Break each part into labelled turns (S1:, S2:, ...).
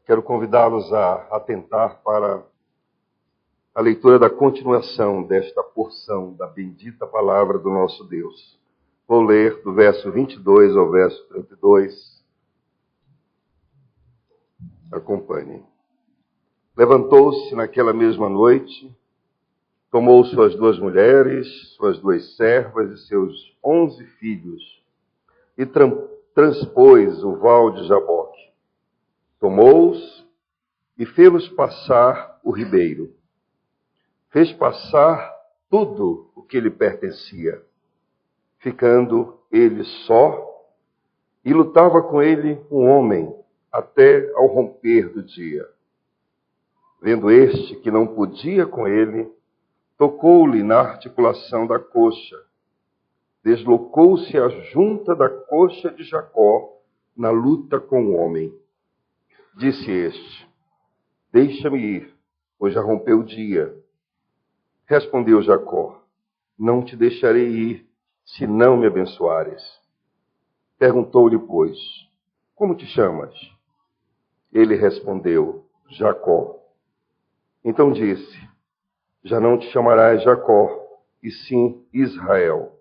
S1: Quero convidá-los a atentar para a leitura da continuação desta porção da bendita palavra do nosso Deus. Vou ler do verso 22 ao verso 32. Acompanhem. Levantou-se naquela mesma noite, tomou suas 2 mulheres, suas 2 servas e seus 11 filhos, e transpôs o val de Jaboque. Tomou-os e fê-los passar o ribeiro. Fez passar tudo o que lhe pertencia, ficando ele só, e lutava com ele um homem até ao romper do dia. Vendo este que não podia com ele, tocou-lhe na articulação da coxa. Deslocou-se a junta da coxa de Jacó na luta com o homem. Disse este: deixa-me ir, pois já rompeu o dia. Respondeu Jacó: não te deixarei ir, se não me abençoares. Perguntou-lhe, pois, como te chamas? Ele respondeu: Jacó. Então disse: já não te chamarás Jacó, e sim Israel.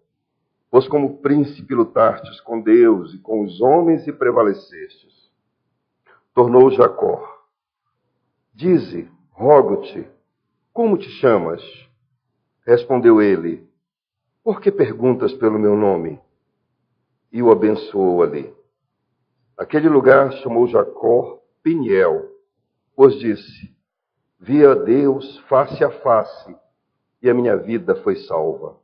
S1: Pois como príncipe lutastes com Deus e com os homens e prevalecestes. Tornou Jacó: dize, rogo-te, como te chamas? Respondeu ele: por que perguntas pelo meu nome? E o abençoou ali. Aquele lugar chamou Jacó Peniel, pois disse: vi a Deus face a face, e a minha vida foi salva.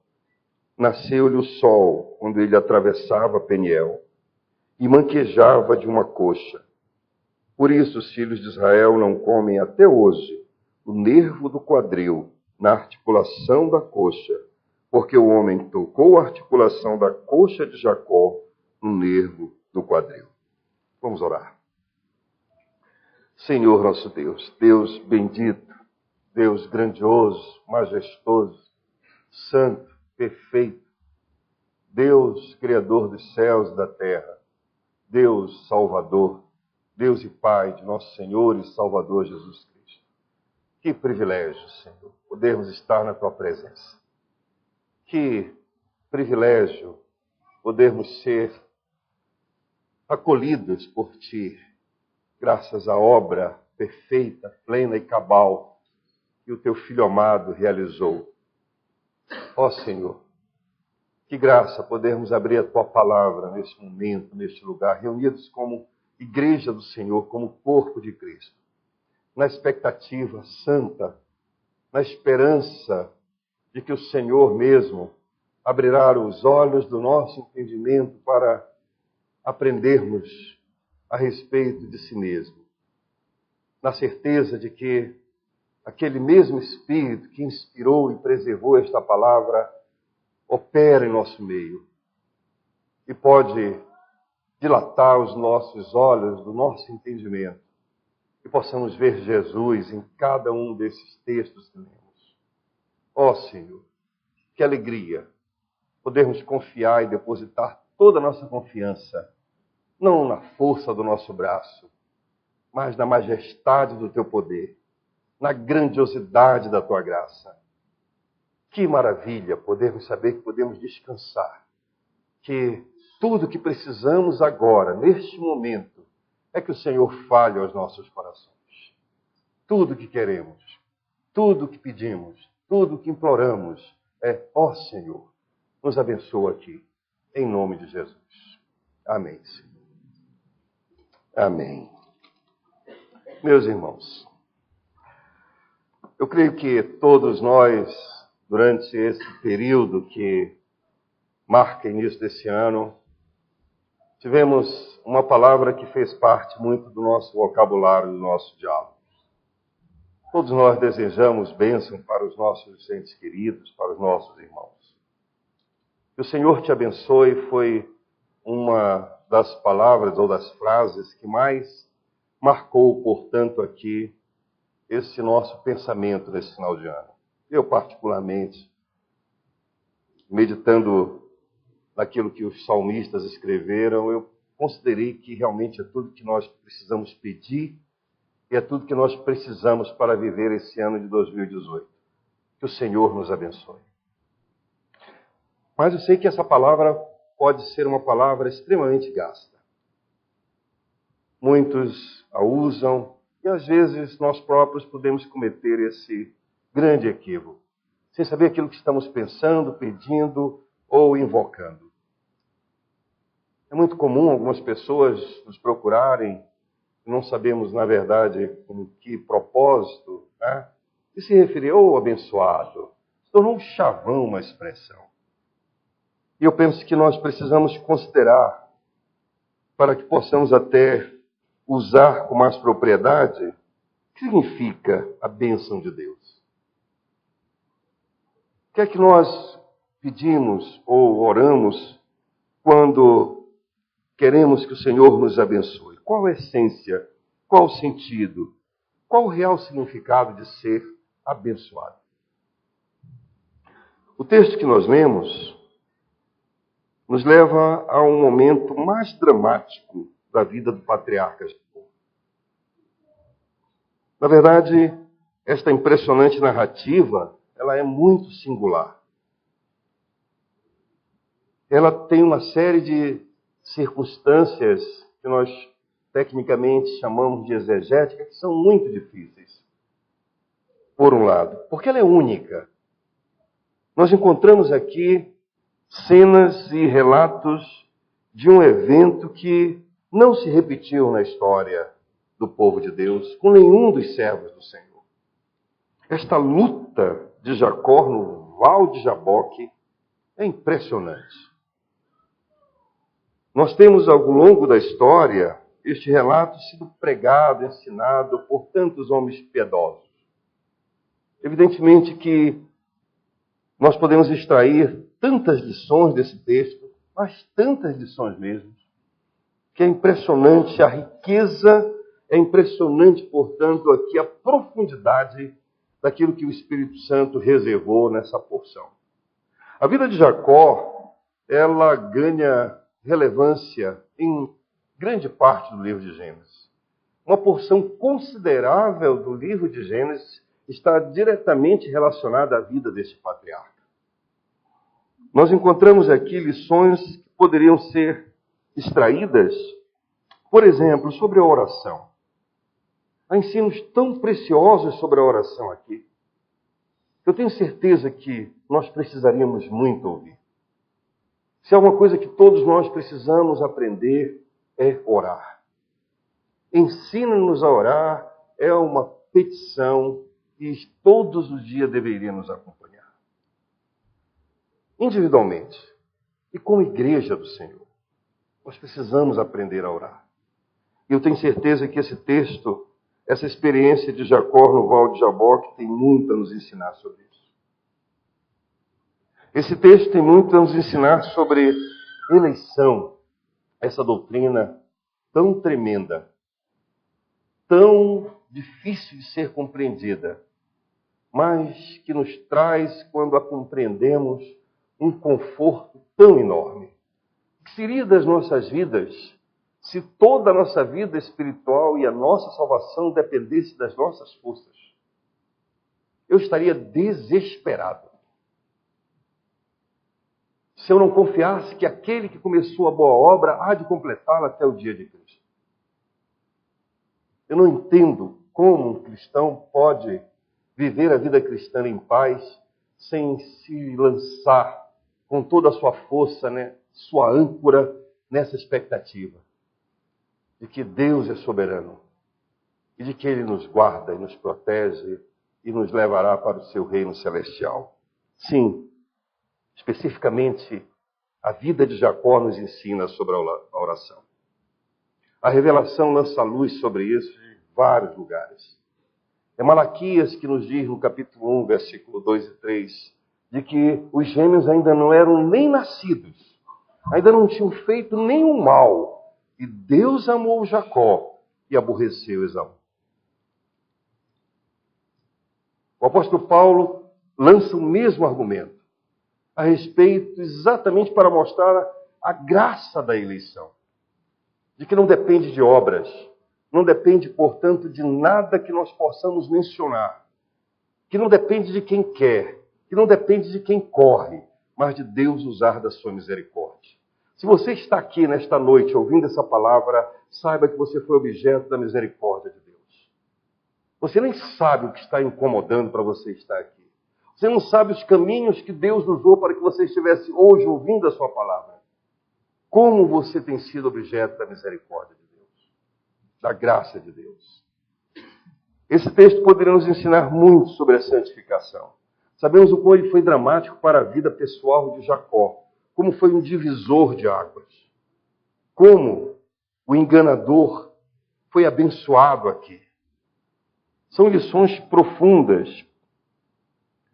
S1: Nasceu-lhe o sol quando ele atravessava Peniel, e manquejava de uma coxa. Por isso os filhos de Israel não comem até hoje o nervo do quadril na articulação da coxa, porque o homem tocou a articulação da coxa de Jacó no nervo do quadril. Vamos orar. Senhor nosso Deus, Deus bendito, Deus grandioso, majestoso, santo, perfeito, Deus criador dos céus e da terra, Deus salvador, Deus e Pai de nosso Senhor e Salvador Jesus Cristo. Que privilégio, Senhor, podermos estar na Tua presença. Que privilégio podermos ser acolhidos por Ti, graças à obra perfeita, plena e cabal que o Teu Filho amado realizou. Ó Senhor, que graça podermos abrir a Tua palavra neste momento, neste lugar, reunidos como Igreja do Senhor, como corpo de Cristo, na expectativa santa, na esperança de que o Senhor mesmo abrirá os olhos do nosso entendimento para aprendermos a respeito de si mesmo, na certeza de que aquele mesmo Espírito que inspirou e preservou esta palavra opera em nosso meio e pode dilatar os nossos olhos do nosso entendimento e possamos ver Jesus em cada um desses textos que lemos. Ó Senhor, que alegria podermos confiar e depositar toda a nossa confiança, não na força do nosso braço, mas na majestade do Teu poder, na grandiosidade da Tua graça. Que maravilha podermos saber que podemos descansar, que tudo que precisamos agora, neste momento, é que o Senhor fale aos nossos corações. Tudo que queremos, tudo que pedimos, tudo que imploramos é: ó Senhor, nos abençoa aqui, em nome de Jesus. Amém, Senhor. Amém. Meus irmãos, eu creio que todos nós, durante esse período que marca o início desse ano, tivemos uma palavra que fez parte muito do nosso vocabulário, do nosso diálogo. Todos nós desejamos bênção para os nossos entes queridos, para os nossos irmãos. Que o Senhor te abençoe foi uma das palavras ou das frases que mais marcou, portanto, aqui esse nosso pensamento nesse final de ano. Eu, particularmente, meditando naquilo que os salmistas escreveram, eu considerei que realmente é tudo que nós precisamos pedir E é tudo que nós precisamos para viver esse ano de 2018. Que o Senhor nos abençoe. Mas eu sei que essa palavra pode ser uma palavra extremamente gasta. Muitos a usam e às vezes nós próprios podemos cometer esse grande equívoco, sem saber aquilo que estamos pensando, pedindo ou invocando. É muito comum algumas pessoas nos procurarem, não sabemos na verdade com que propósito, né? E se referir, abençoado, se tornou um chavão uma expressão. E eu penso que nós precisamos considerar, para que possamos até usar com mais propriedade, o que significa a bênção de Deus. O que é que nós pedimos ou oramos quando queremos que o Senhor nos abençoe? Qual a essência? Qual o sentido? Qual o real significado de ser abençoado? O texto que nós lemos nos leva a um momento mais dramático da vida do patriarca Jacó. Na verdade, esta impressionante narrativa, ela é muito singular. Ela tem uma série de circunstâncias que nós tecnicamente chamamos de exegética, que são muito difíceis. Por um lado, porque ela é única. Nós encontramos aqui cenas e relatos de um evento que não se repetiu na história do povo de Deus com nenhum dos servos do Senhor. Esta luta de Jacó no Val de Jaboque é impressionante. Nós temos ao longo da história este relato sido pregado, ensinado por tantos homens piedosos. Evidentemente que nós podemos extrair tantas lições desse texto, mas tantas lições mesmo, que é impressionante a riqueza, é impressionante, portanto, aqui a profundidade daquilo que o Espírito Santo reservou nessa porção. A vida de Jacó, ela ganha relevância em grande parte do livro de Gênesis. Uma porção considerável do livro de Gênesis está diretamente relacionada à vida deste patriarca. Nós encontramos aqui lições que poderiam ser extraídas, por exemplo, sobre a oração. Há ensinos tão preciosos sobre a oração aqui. Eu tenho certeza que nós precisaríamos muito ouvir. Se há uma coisa que todos nós precisamos aprender, é orar. Ensina-nos a orar é uma petição que todos os dias deveria nos acompanhar. Individualmente e como igreja do Senhor, nós precisamos aprender a orar. E eu tenho certeza que esse texto, essa experiência de Jacó no Val de Jaboque tem muito a nos ensinar sobre isso. Esse texto tem muito a nos ensinar sobre eleição, essa doutrina tão tremenda, tão difícil de ser compreendida, mas que nos traz, quando a compreendemos, um conforto tão enorme. O que seria das nossas vidas se toda a nossa vida espiritual e a nossa salvação dependesse das nossas forças? Eu estaria desesperado. Se eu não confiasse que aquele que começou a boa obra há de completá-la até o dia de Cristo. Eu não entendo como um cristão pode viver a vida cristã em paz sem se lançar com toda a sua força, sua âncora nessa expectativa de que Deus é soberano e de que Ele nos guarda e nos protege e nos levará para o seu reino celestial. Sim, especificamente, a vida de Jacó nos ensina sobre a oração. A revelação lança luz sobre isso em vários lugares. É Malaquias que nos diz no capítulo 1, versículo 2 e 3, de que os gêmeos ainda não eram nem nascidos, ainda não tinham feito nenhum mal, e Deus amou Jacó e aborreceu Esaú. O apóstolo Paulo lança o mesmo argumento a respeito, exatamente para mostrar a graça da eleição, de que não depende de obras, não depende, portanto, de nada que nós possamos mencionar, que não depende de quem quer, que não depende de quem corre, mas de Deus usar da sua misericórdia. Se você está aqui nesta noite ouvindo essa palavra, saiba que você foi objeto da misericórdia de Deus. Você nem sabe o que está incomodando para você estar aqui. Você não sabe os caminhos que Deus usou para que você estivesse hoje ouvindo a sua palavra. Como você tem sido objeto da misericórdia de Deus, da graça de Deus. Esse texto poderia nos ensinar muito sobre a santificação. Sabemos o quão ele foi dramático para a vida pessoal de Jacó, como foi um divisor de águas, como o enganador foi abençoado aqui. São lições profundas.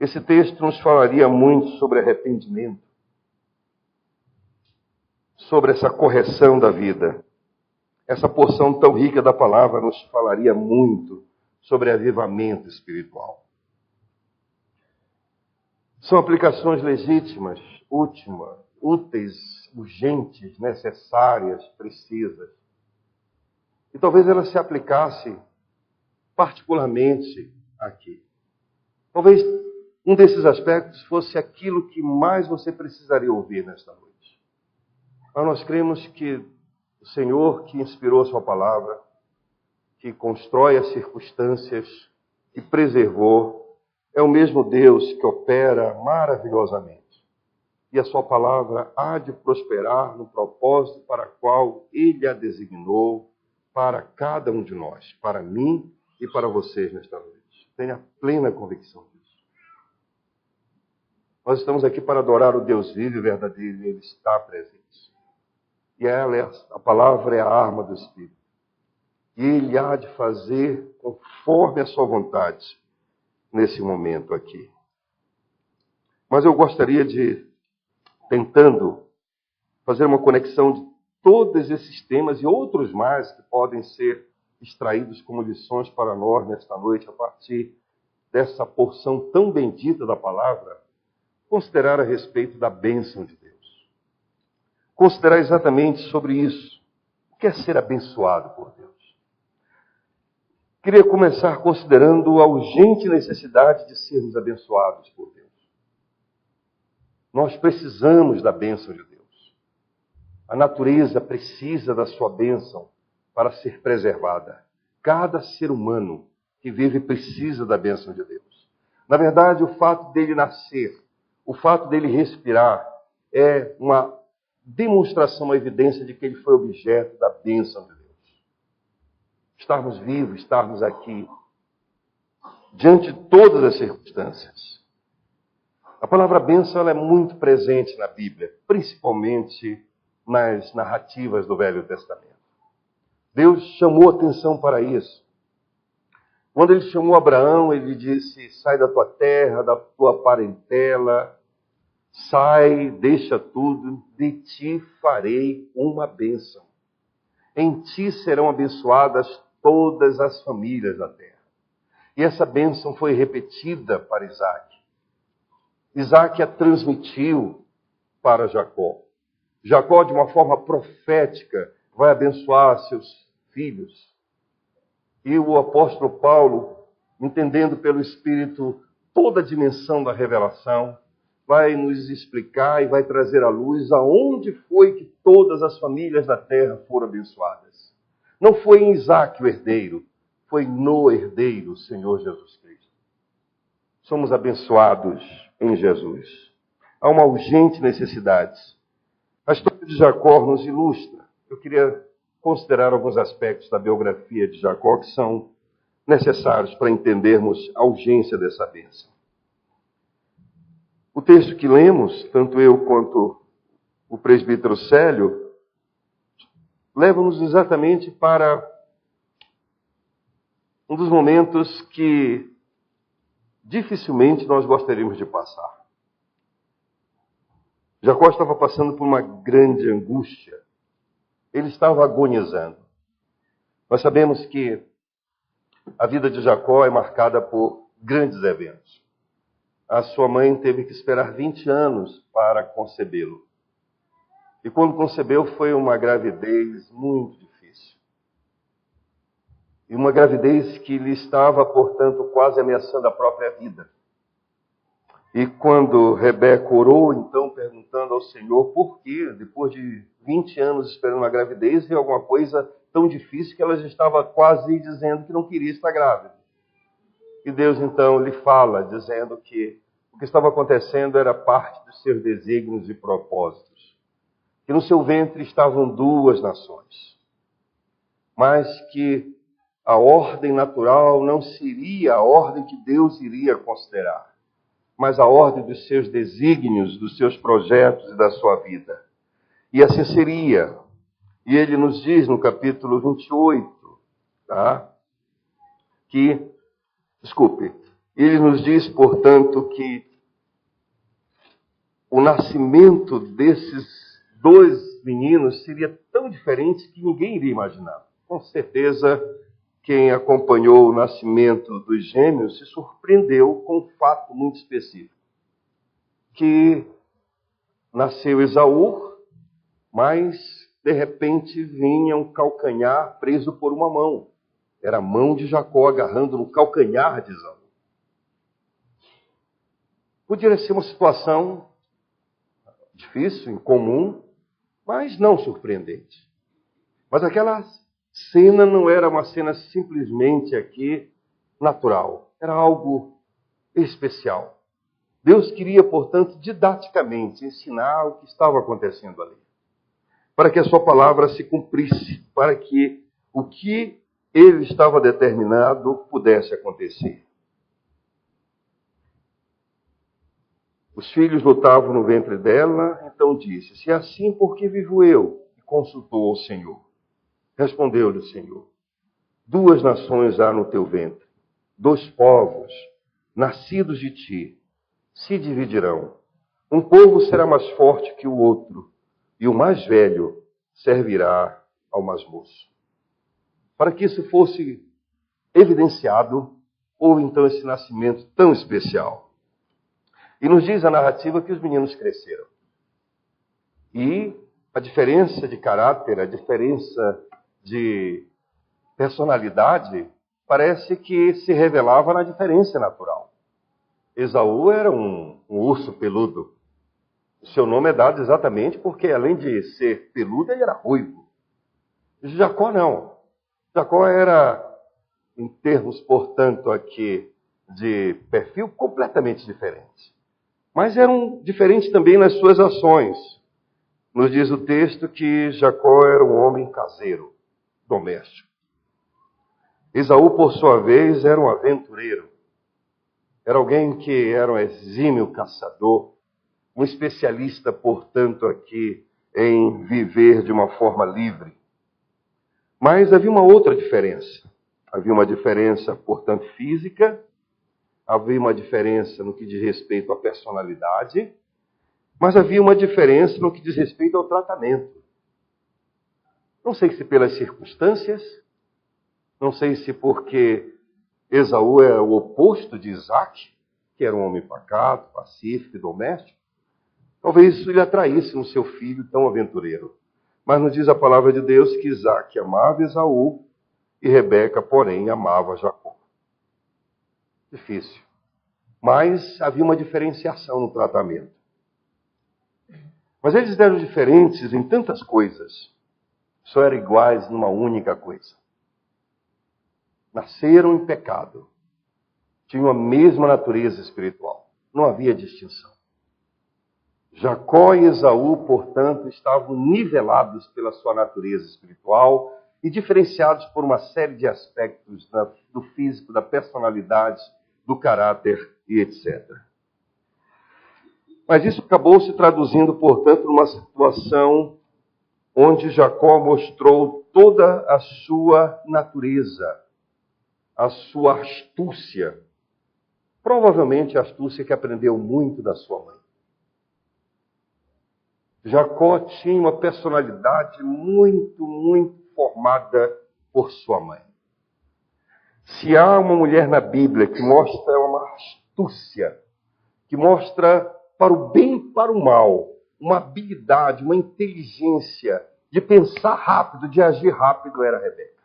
S1: Esse texto nos falaria muito sobre arrependimento, sobre essa correção da vida. Essa porção tão rica da palavra nos falaria muito sobre avivamento espiritual. São aplicações legítimas, úteis, urgentes, necessárias, precisas. E talvez ela se aplicasse particularmente aqui. Talvez um desses aspectos fosse aquilo que mais você precisaria ouvir nesta noite. Mas nós cremos que o Senhor que inspirou a sua palavra, que constrói as circunstâncias, que preservou, é o mesmo Deus que opera maravilhosamente. E a sua palavra há de prosperar no propósito para o qual Ele a designou para cada um de nós, para mim e para vocês nesta noite. Tenha plena convicção disso. Nós estamos aqui para adorar o Deus vivo e verdadeiro, e Ele está presente. E a palavra é a arma do Espírito. E Ele há de fazer conforme a sua vontade nesse momento aqui. Mas eu gostaria de, tentando fazer uma conexão de todos esses temas e outros mais que podem ser extraídos como lições para nós nesta noite, a partir dessa porção tão bendita da palavra, considerar a respeito da bênção de Deus. Considerar exatamente sobre isso. O que é ser abençoado por Deus? Queria começar considerando a urgente necessidade de sermos abençoados por Deus. Nós precisamos da bênção de Deus. A natureza precisa da sua bênção para ser preservada. Cada ser humano que vive precisa da bênção de Deus. Na verdade, o fato dele nascer, o fato dele respirar, é uma demonstração, uma evidência de que ele foi objeto da bênção de Deus. Estarmos vivos, estarmos aqui, diante de todas as circunstâncias. A palavra bênção ela é muito presente na Bíblia, principalmente nas narrativas do Velho Testamento. Deus chamou atenção para isso. Quando ele chamou Abraão, ele disse, sai da tua terra, da tua parentela, sai, deixa tudo, de ti farei uma bênção. Em ti serão abençoadas todas as famílias da terra. E essa bênção foi repetida para Isaac. Isaac a transmitiu para Jacó. Jacó, de uma forma profética, vai abençoar seus filhos. E o apóstolo Paulo, entendendo pelo Espírito toda a dimensão da revelação, vai nos explicar e vai trazer à luz aonde foi que todas as famílias da terra foram abençoadas. Não foi em Isaac o herdeiro, foi no herdeiro, o Senhor Jesus Cristo. Somos abençoados em Jesus. Há uma urgente necessidade. A história de Jacó nos ilustra. Eu queria considerar alguns aspectos da biografia de Jacó que são necessários para entendermos a urgência dessa bênção. O texto que lemos, tanto eu quanto o presbítero Célio, leva-nos exatamente para um dos momentos que dificilmente nós gostaríamos de passar. Jacó estava passando por uma grande angústia. Ele estava agonizando. Nós sabemos que a vida de Jacó é marcada por grandes eventos. A sua mãe teve que esperar 20 anos para concebê-lo. E quando concebeu foi uma gravidez muito difícil. E uma gravidez que lhe estava, portanto, quase ameaçando a própria vida. E quando Rebeca orou, então, perguntando ao Senhor por que, depois de 20 anos esperando uma gravidez, veio alguma coisa tão difícil que ela já estava quase dizendo que não queria estar grávida. E Deus, então, lhe fala, dizendo que o que estava acontecendo era parte dos seus desígnios e propósitos. Que no seu ventre estavam duas nações. Mas que a ordem natural não seria a ordem que Deus iria considerar, mas a ordem dos seus desígnios, dos seus projetos e da sua vida. E assim seria. E ele nos diz no capítulo 28, ele nos diz, portanto, que o nascimento desses dois meninos seria tão diferente que ninguém iria imaginar. Com certeza, quem acompanhou o nascimento dos gêmeos se surpreendeu com um fato muito específico. Que nasceu Esaú, mas de repente vinha um calcanhar preso por uma mão. Era a mão de Jacó agarrando no calcanhar de Esaú. Podia ser uma situação difícil, incomum, mas não surpreendente. Mas aquela cena não era uma cena simplesmente aqui natural. Era algo especial. Deus queria, portanto, didaticamente ensinar o que estava acontecendo ali. Para que a sua palavra se cumprisse. Para que o que ele estava determinado pudesse acontecer. Os filhos lutavam no ventre dela, então disse, se é assim, por que vivo eu? E consultou ao Senhor. Respondeu-lhe o Senhor, 2 nações há no teu ventre, 2 povos, nascidos de ti, se dividirão. Um povo será mais forte que o outro, e o mais velho servirá ao mais moço. Para que isso fosse evidenciado, houve então esse nascimento tão especial. E nos diz a narrativa que os meninos cresceram. E a diferença de caráter, a diferença de personalidade, parece que se revelava na diferença natural. Esaú era um urso peludo. O seu nome é dado exatamente porque, além de ser peludo, ele era ruivo. Jacó não. Jacó era, em termos, portanto, aqui de perfil, completamente diferente. Mas eram diferentes também nas suas ações. Nos diz o texto que Jacó era um homem caseiro, doméstico. Esaú, por sua vez, era um aventureiro. Era alguém que era um exímio caçador, um especialista, portanto, aqui em viver de uma forma livre. Mas havia uma outra diferença. Havia uma diferença, portanto, física. Havia uma diferença no que diz respeito à personalidade, mas havia uma diferença no que diz respeito ao tratamento. Não sei se pelas circunstâncias, não sei se porque Esaú é o oposto de Isaac, que era um homem pacato, pacífico e doméstico. Talvez isso lhe atraísse no seu filho tão aventureiro. Mas nos diz a palavra de Deus que Isaac amava Esaú e Rebeca, porém, amava Jacó. Difícil. Mas havia uma diferenciação no tratamento. Mas eles eram diferentes em tantas coisas. Só eram iguais numa única coisa. Nasceram em pecado. Tinham a mesma natureza espiritual. Não havia distinção. Jacó e Esaú, portanto, estavam nivelados pela sua natureza espiritual e diferenciados por uma série de aspectos do físico, da personalidade, do caráter e etc. Mas isso acabou se traduzindo, portanto, numa situação onde Jacó mostrou toda a sua natureza, a sua astúcia. Provavelmente a astúcia que aprendeu muito da sua mãe. Jacó tinha uma personalidade muito, muito formada por sua mãe. Se há uma mulher na Bíblia que mostra uma astúcia, que mostra para o bem e para o mal, uma habilidade, uma inteligência de pensar rápido, de agir rápido, era Rebeca.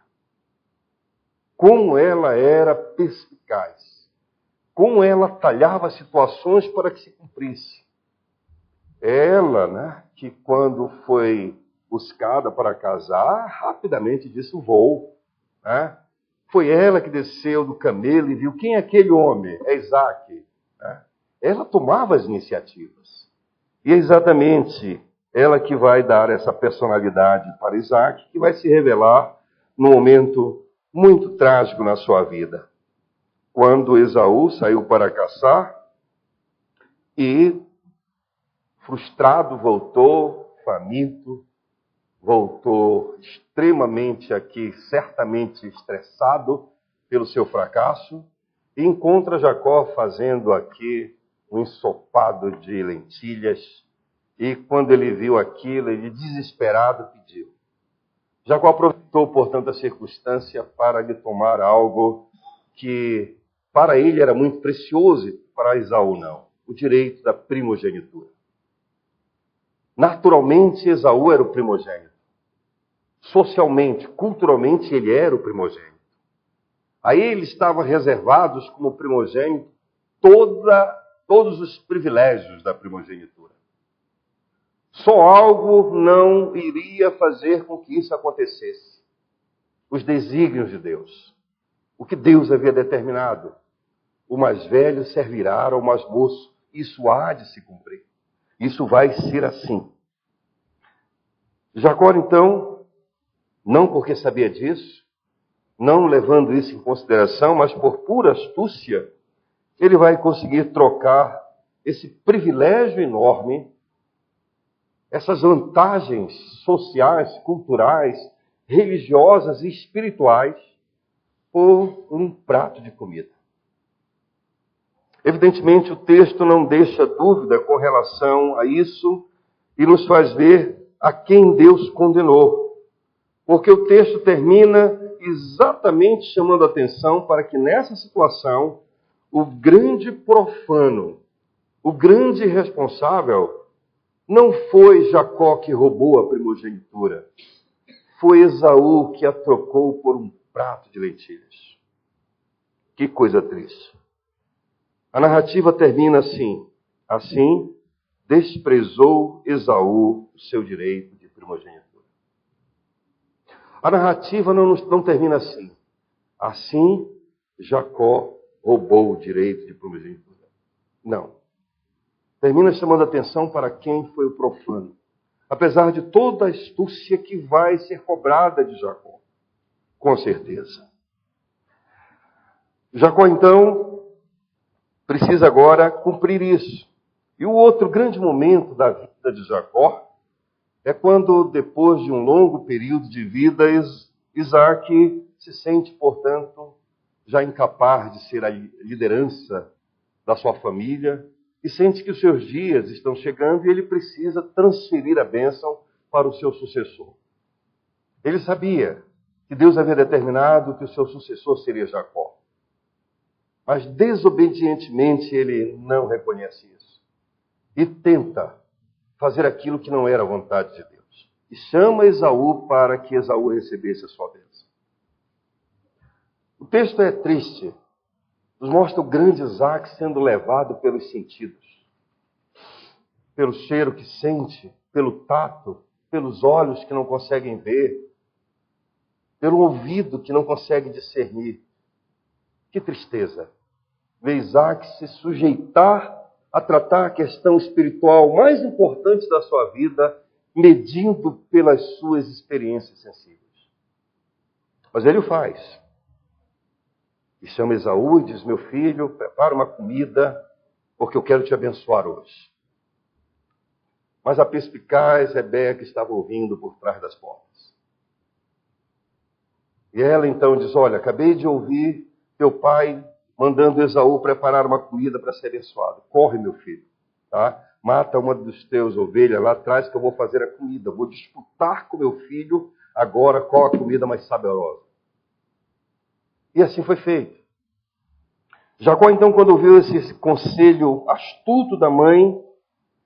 S1: como ela era perspicaz, como ela talhava situações para que se cumprisse. Ela, né, que quando foi buscada para casar, rapidamente disse: vou. Né? Foi ela que desceu do camelo e viu: quem é aquele homem? É Isaac. Né? Ela tomava as iniciativas. E é exatamente ela que vai dar essa personalidade para Isaac, que vai se revelar num momento muito trágico na sua vida. Quando Esaú saiu para caçar e, frustrado, voltou, faminto, voltou extremamente aqui, certamente estressado pelo seu fracasso, e encontra Jacó fazendo aqui um ensopado de lentilhas, e quando ele viu aquilo, ele desesperado pediu. Jacó aproveitou, portanto, a circunstância para lhe tomar algo que para ele era muito precioso e para Esaú não, o direito da primogenitura. Naturalmente, Esaú era o primogênito. Socialmente, culturalmente, ele era o primogênito. A ele estavam reservados como primogênito todos os privilégios da primogenitura. Só algo não iria fazer com que isso acontecesse. Os desígnios de Deus. O que Deus havia determinado. O mais velho servirá ao mais moço. Isso há de se cumprir. Isso vai ser assim. Jacó, então, não porque sabia disso, não levando isso em consideração, mas por pura astúcia, ele vai conseguir trocar esse privilégio enorme, essas vantagens sociais, culturais, religiosas e espirituais, por um prato de comida. Evidentemente, o texto não deixa dúvida com relação a isso e nos faz ver a quem Deus condenou. Porque o texto termina exatamente chamando a atenção para que nessa situação, o grande profano, o grande responsável, não foi Jacó que roubou a primogenitura. Foi Esaú que a trocou por um prato de lentilhas. Que coisa triste. A narrativa termina assim. Assim, desprezou Esaú o seu direito de primogenitura. A narrativa não termina assim. Assim, Jacó roubou o direito de primogenitura. Não. Termina chamando a atenção para quem foi o profano. Apesar de toda a astúcia que vai ser cobrada de Jacó. Com certeza. Jacó, então, precisa agora cumprir isso. E o outro grande momento da vida de Jacó é quando, depois de um longo período de vida, Isaac se sente, portanto, já incapaz de ser a liderança da sua família e sente que os seus dias estão chegando e ele precisa transferir a bênção para o seu sucessor. Ele sabia que Deus havia determinado que o seu sucessor seria Jacó. Mas desobedientemente ele não reconhece isso. E tenta fazer aquilo que não era a vontade de Deus. E chama Esaú para que Esaú recebesse a sua bênção. O texto é triste. Nos mostra o grande Isaac sendo levado pelos sentidos. Pelo cheiro que sente, pelo tato, pelos olhos que não conseguem ver, pelo ouvido que não consegue discernir. Que tristeza. Ver Isaac se sujeitar a tratar a questão espiritual mais importante da sua vida, medindo pelas suas experiências sensíveis. Mas ele o faz. E chama Esaú e diz: meu filho, prepara uma comida, porque eu quero te abençoar hoje. Mas a perspicaz Rebeca estava ouvindo por trás das portas. E ela então diz: olha, acabei de ouvir teu pai mandando Esaú preparar uma comida para ser abençoado. Corre, meu filho, tá? Mata uma dos teus ovelhas lá atrás que eu vou fazer a comida. Vou disputar com meu filho agora qual a comida mais saborosa. E assim foi feito. Jacó, então, quando ouviu esse conselho astuto da mãe,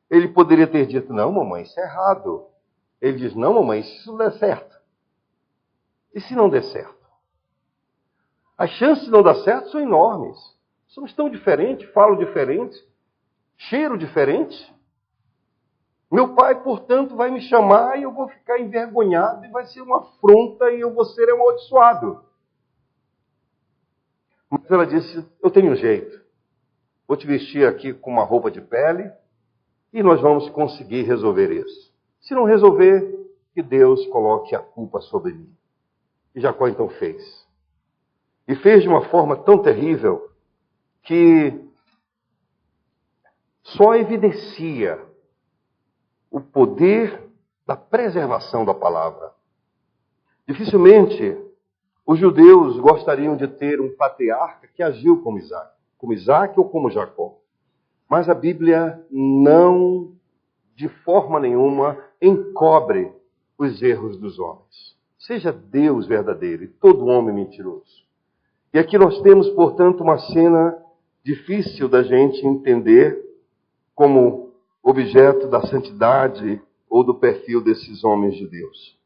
S1: ele poderia ter dito: não, mamãe, isso é errado. Ele diz: não, mamãe, isso não der certo. E se não der certo? As chances de não dar certo são enormes. Somos tão diferentes, falo diferente, cheiro diferente. Meu pai, portanto, vai me chamar e eu vou ficar envergonhado e vai ser uma afronta e eu vou ser amaldiçoado. Mas ela disse, eu tenho um jeito. Vou te vestir aqui com uma roupa de pele e nós vamos conseguir resolver isso. Se não resolver, que Deus coloque a culpa sobre mim. E Jacó então fez. E fez de uma forma tão terrível que só evidencia o poder da preservação da palavra. Dificilmente os judeus gostariam de ter um patriarca que agiu como Isaac ou como Jacó. Mas a Bíblia não, de forma nenhuma, encobre os erros dos homens. Seja Deus verdadeiro e todo homem mentiroso. E aqui nós temos, portanto, uma cena difícil da gente entender como objeto da santidade ou do perfil desses homens de Deus.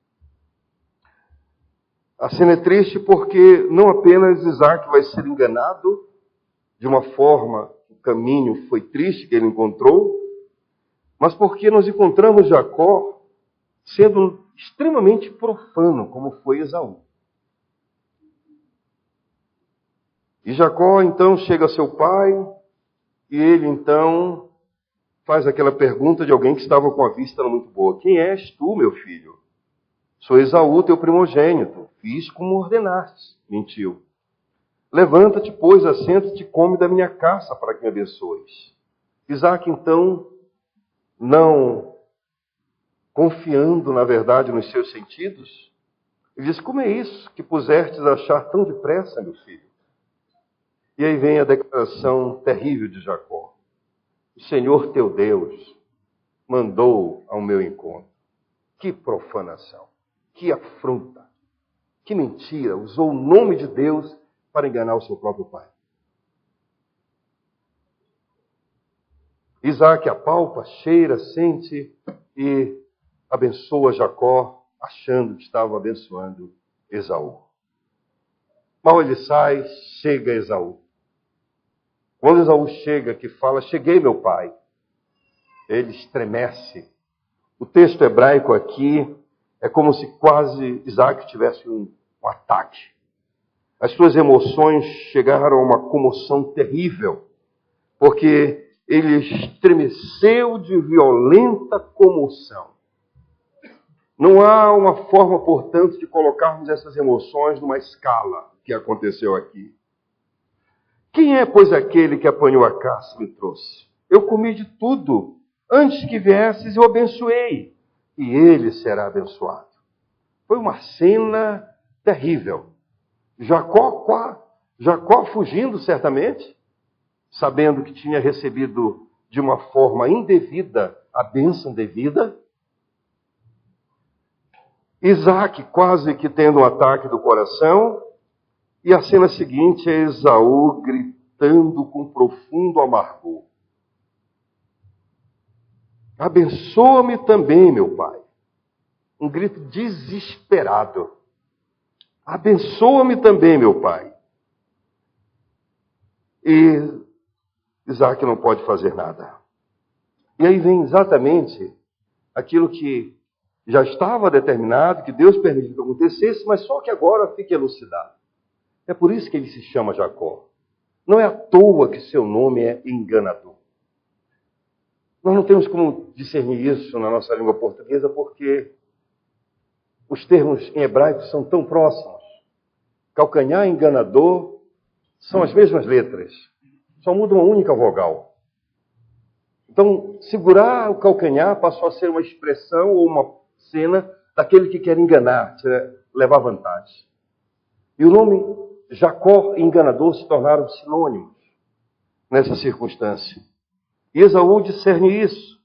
S1: A cena é triste porque não apenas Isaac vai ser enganado de uma forma, o caminho foi triste que ele encontrou, mas porque nós encontramos Jacó sendo extremamente profano, como foi Esaú. E Jacó então chega a seu pai e ele então faz aquela pergunta de alguém que estava com a vista não muito boa. Quem és tu, meu filho? Sou Esaú, teu primogênito. Fiz como ordenaste. Mentiu. Levanta-te, pois, assenta-te e come da minha caça para que me abençoes. Isaac, então, não confiando, na verdade, nos seus sentidos, ele diz, como é isso que pusestes a achar tão depressa, meu filho? E aí vem a declaração terrível de Jacó. O Senhor teu Deus mandou ao meu encontro. Que profanação, que afronta, que mentira. Usou o nome de Deus para enganar o seu próprio pai. Isaac apalpa, cheira, sente e abençoa Jacó, achando que estava abençoando Esaú. Mal ele sai, chega Esaú. Quando Esaú chega, que fala, cheguei, meu pai, ele estremece. O texto hebraico aqui é como se quase Isaac tivesse um ataque. As suas emoções chegaram a uma comoção terrível, porque ele estremeceu de violenta comoção. Não há uma forma, portanto, de colocarmos essas emoções numa escala que aconteceu aqui. Quem é, pois, aquele que apanhou a caça e me trouxe? Eu comi de tudo. Antes que viesses, eu abençoei. E ele será abençoado. Foi uma cena terrível. Jacó fugindo, certamente, sabendo que tinha recebido de uma forma indevida a bênção devida. Isaac quase que tendo um ataque do coração. E a cena seguinte é Esaú gritando com profundo amargor. Abençoa-me também, meu pai. Um grito desesperado. Abençoa-me também, meu pai. E Isaac não pode fazer nada. E aí vem exatamente aquilo que já estava determinado, que Deus permitiu que acontecesse, mas só que agora fica elucidado. É por isso que ele se chama Jacó. Não é à toa que seu nome é enganador. Nós não temos como discernir isso na nossa língua portuguesa porque os termos em hebraico são tão próximos. Calcanhar e enganador são as mesmas letras. Só muda uma única vogal. Então, segurar o calcanhar passou a ser uma expressão ou uma cena daquele que quer enganar, levar vantagem. E o nome Jacó e enganador se tornaram sinônimos nessa circunstância. E Esaú discerne isso.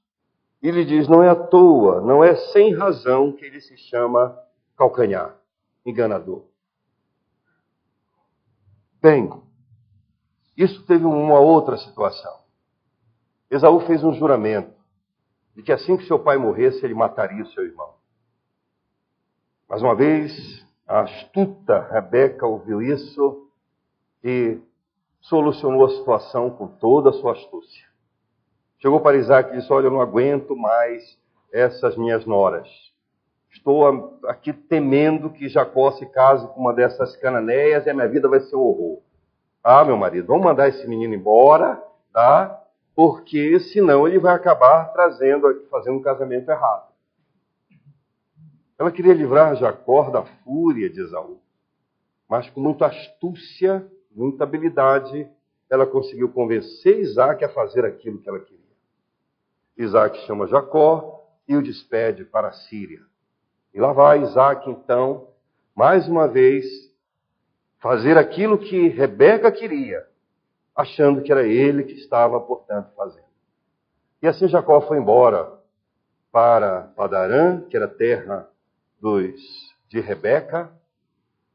S1: E ele diz, não é à toa, não é sem razão que ele se chama calcanhar, enganador. Bem, isso teve uma outra situação. Esaú fez um juramento de que assim que seu pai morresse, ele mataria o seu irmão. Mais uma vez, a astuta Rebeca ouviu isso e solucionou a situação com toda a sua astúcia. Chegou para Isaac e disse: olha, eu não aguento mais essas minhas noras. Estou aqui temendo que Jacó se case com uma dessas cananeias e a minha vida vai ser um horror. Ah, meu marido, vamos mandar esse menino embora, tá? Porque senão ele vai acabar fazendo um casamento errado. Ela queria livrar Jacó da fúria de Esaú, mas com muita astúcia, muita habilidade, ela conseguiu convencer Isaac a fazer aquilo que ela queria. Isaac chama Jacó e o despede para a Síria. E lá vai Isaac, então, mais uma vez, fazer aquilo que Rebeca queria, achando que era ele que estava, portanto, fazendo. E assim Jacó foi embora para Padarã, que era terra de Rebeca,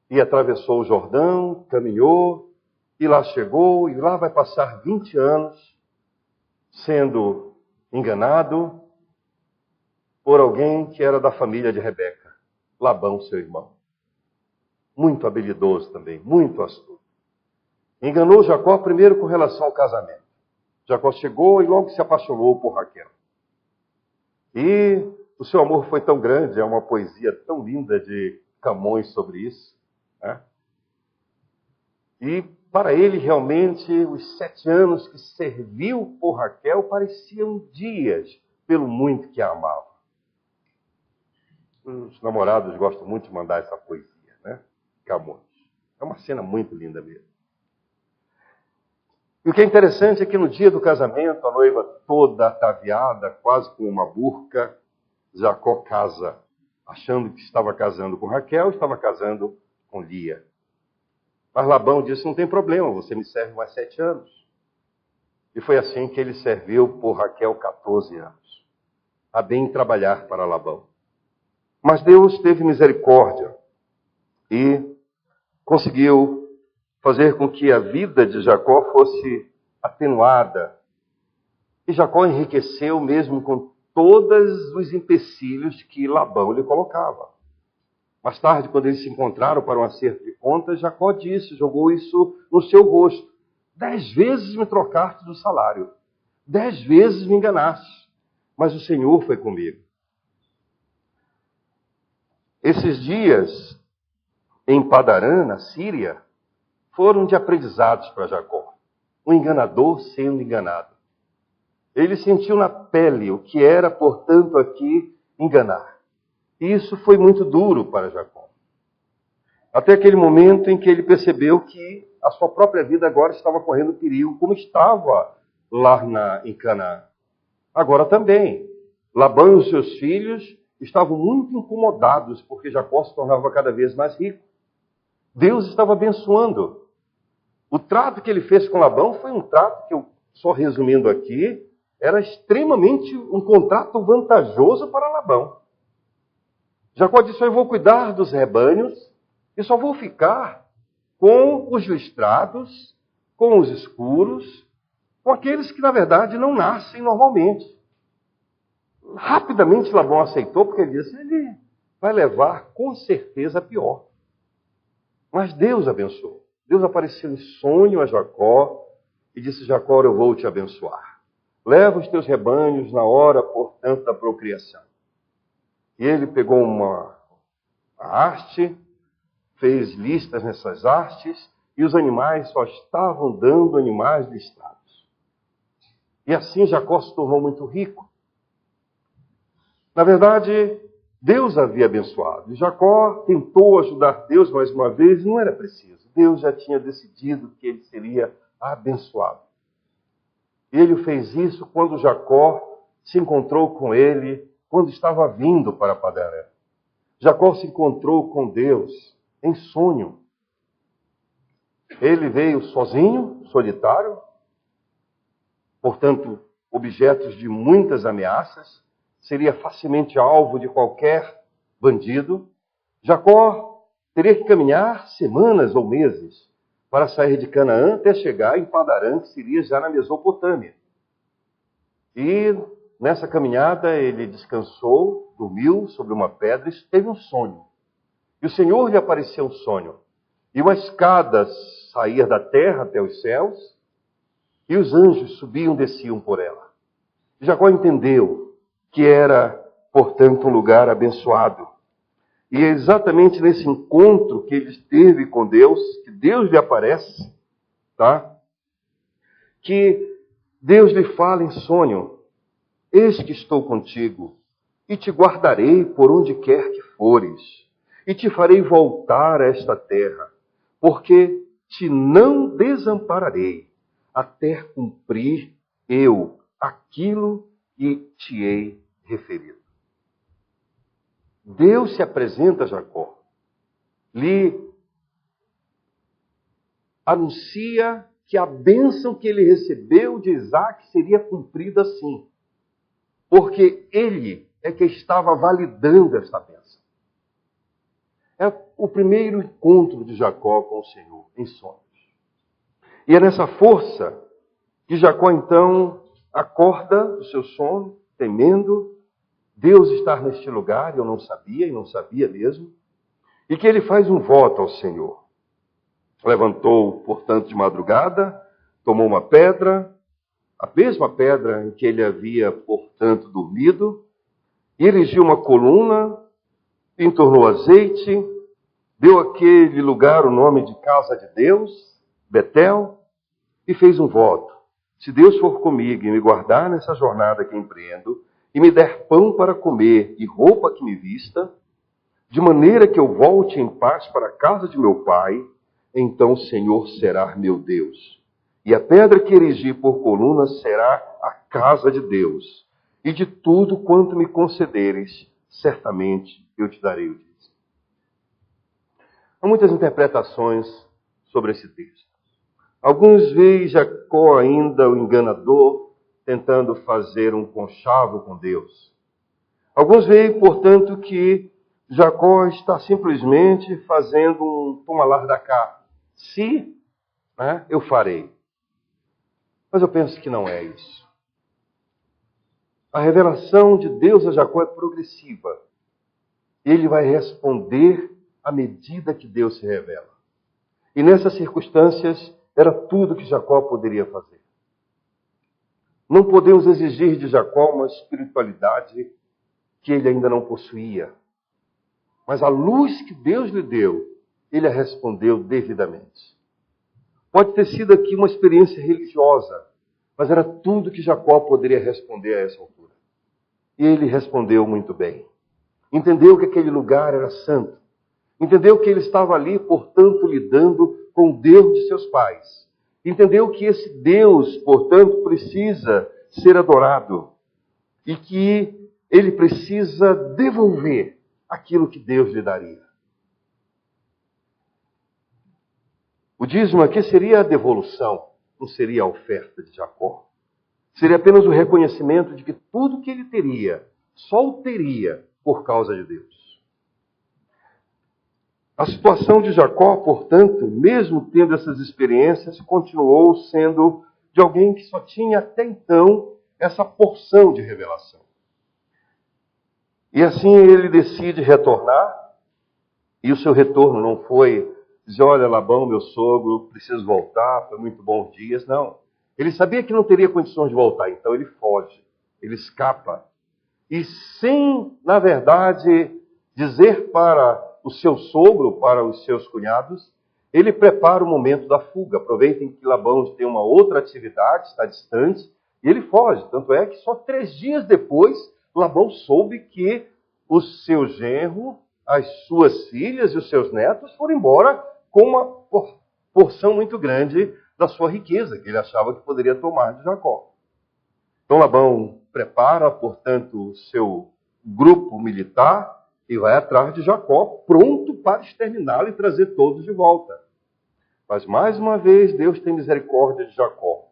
S1: e atravessou o Jordão, caminhou, e lá chegou, e lá vai passar 20 anos sendo enganado por alguém que era da família de Rebeca, Labão, seu irmão. Muito habilidoso também, muito astuto. Enganou Jacó primeiro com relação ao casamento. Jacó chegou e logo se apaixonou por Raquel. E o seu amor foi tão grande, é uma poesia tão linda de Camões sobre isso, né? E para ele, realmente, os 7 anos que serviu por Raquel pareciam dias, pelo muito que a amava. Os namorados gostam muito de mandar essa poesia, né? Camões. É uma cena muito linda mesmo. E o que é interessante é que no dia do casamento, a noiva toda ataviada, quase com uma burca, Jacó casa, achando que estava casando com Raquel, estava casando com Lia. Mas Labão disse: não tem problema, você me serve mais 7 anos. E foi assim que ele serviu por Raquel 14 anos, a bem trabalhar para Labão. Mas Deus teve misericórdia e conseguiu fazer com que a vida de Jacó fosse atenuada. E Jacó enriqueceu mesmo com todos os empecilhos que Labão lhe colocava. Mais tarde, quando eles se encontraram para um acerto de contas, Jacó jogou isso no seu rosto: 10 vezes me trocaste do salário, 10 vezes me enganaste, mas o Senhor foi comigo. Esses dias em Padarã, na Síria, foram de aprendizados para Jacó. Um enganador sendo enganado. Ele sentiu na pele o que era, portanto, aqui enganar. E isso foi muito duro para Jacó. Até aquele momento em que ele percebeu que a sua própria vida agora estava correndo perigo, como estava lá em Canaã. Agora também, Labão e os seus filhos estavam muito incomodados, porque Jacó se tornava cada vez mais rico. Deus estava abençoando. O trato que ele fez com Labão foi um trato que, só resumindo aqui, era extremamente um contrato vantajoso para Labão. Jacó disse: eu vou cuidar dos rebanhos e só vou ficar com os listrados, com os escuros, com aqueles que, na verdade, não nascem normalmente. Rapidamente Labão aceitou, porque ele disse: ele vai levar com certeza a pior. Mas Deus abençoou. Deus apareceu em sonho a Jacó e disse: Jacó, eu vou te abençoar. Leva os teus rebanhos na hora, portanto, da procriação. E ele pegou uma haste, fez listas nessas hastes, e os animais só estavam dando animais listrados. E assim Jacó se tornou muito rico. Na verdade, Deus havia abençoado. E Jacó tentou ajudar Deus mais uma vez, e não era preciso. Deus já tinha decidido que ele seria abençoado. E ele fez isso quando Jacó se encontrou com ele, quando estava vindo para Padarã. Jacó se encontrou com Deus em sonho. Ele veio sozinho, solitário, portanto, objetos de muitas ameaças, seria facilmente alvo de qualquer bandido. Jacó teria que caminhar semanas ou meses para sair de Canaã até chegar em Padarã, que seria já na Mesopotâmia. E nessa caminhada ele descansou, dormiu sobre uma pedra e teve um sonho. E o Senhor lhe apareceu um sonho. E uma escada saía da terra até os céus, e os anjos subiam e desciam por ela. Jacó entendeu que era, portanto, um lugar abençoado. E é exatamente nesse encontro que ele teve com Deus, que Deus lhe aparece, tá? Que Deus lhe fala em sonho: eis que estou contigo, e te guardarei por onde quer que fores, e te farei voltar a esta terra, porque te não desampararei, até cumprir eu aquilo que te hei referido. Deus se apresenta a Jacó, lhe anuncia que a bênção que ele recebeu de Isaac seria cumprida assim, porque ele é que estava validando esta bênção. É o primeiro encontro de Jacó com o Senhor, em sonhos. E é nessa força que Jacó, então, acorda do seu sono, temendo Deus estar neste lugar, eu não sabia, e não sabia mesmo, e que ele faz um voto ao Senhor. Levantou, portanto, de madrugada, tomou uma pedra, a mesma pedra em que ele havia, portanto, dormido, e erigiu uma coluna, entornou azeite, deu àquele lugar o nome de Casa de Deus, Betel, e fez um voto: se Deus for comigo e me guardar nessa jornada que empreendo, e me der pão para comer e roupa que me vista, de maneira que eu volte em paz para a casa de meu pai, então o Senhor será meu Deus. E a pedra que erigi por coluna será a casa de Deus. E de tudo quanto me concederes, certamente eu te darei o dízimo. Há muitas interpretações sobre esse texto. Alguns veem Jacó ainda o enganador, tentando fazer um conchavo com Deus. Alguns veem, portanto, que Jacó está simplesmente fazendo um toma lá da cá. Se, eu farei. Mas eu penso que não é isso. A revelação de Deus a Jacó é progressiva. Ele vai responder à medida que Deus se revela. E nessas circunstâncias, era tudo que Jacó poderia fazer. Não podemos exigir de Jacó uma espiritualidade que ele ainda não possuía. Mas a luz que Deus lhe deu, ele a respondeu devidamente. Pode ter sido aqui uma experiência religiosa, mas era tudo que Jacó poderia responder a essa altura. E ele respondeu muito bem. Entendeu que aquele lugar era santo. Entendeu que ele estava ali, portanto, lidando com o Deus de seus pais. Entendeu que esse Deus, portanto, precisa ser adorado. E que ele precisa devolver aquilo que Deus lhe daria. O dízimo aqui seria a devolução, não seria a oferta de Jacó. Seria apenas o reconhecimento de que tudo que ele teria, só o teria por causa de Deus. A situação de Jacó, portanto, mesmo tendo essas experiências, continuou sendo de alguém que só tinha até então essa porção de revelação. E assim ele decide retornar, e o seu retorno não foi dizer: olha, Labão, meu sogro, preciso voltar, foi muito bons dias. Não. Ele sabia que não teria condições de voltar, então ele foge, ele escapa. E sem, na verdade, dizer para o seu sogro, para os seus cunhados, ele prepara o momento da fuga. Aproveitem que Labão tem uma outra atividade, está distante, e ele foge. Tanto é que só 3 dias depois, Labão soube que o seu genro, as suas filhas e os seus netos foram embora com uma porção muito grande da sua riqueza, que ele achava que poderia tomar de Jacó. Então Labão prepara, portanto, o seu grupo militar e vai atrás de Jacó, pronto para exterminá-lo e trazer todos de volta. Mas mais uma vez Deus tem misericórdia de Jacó.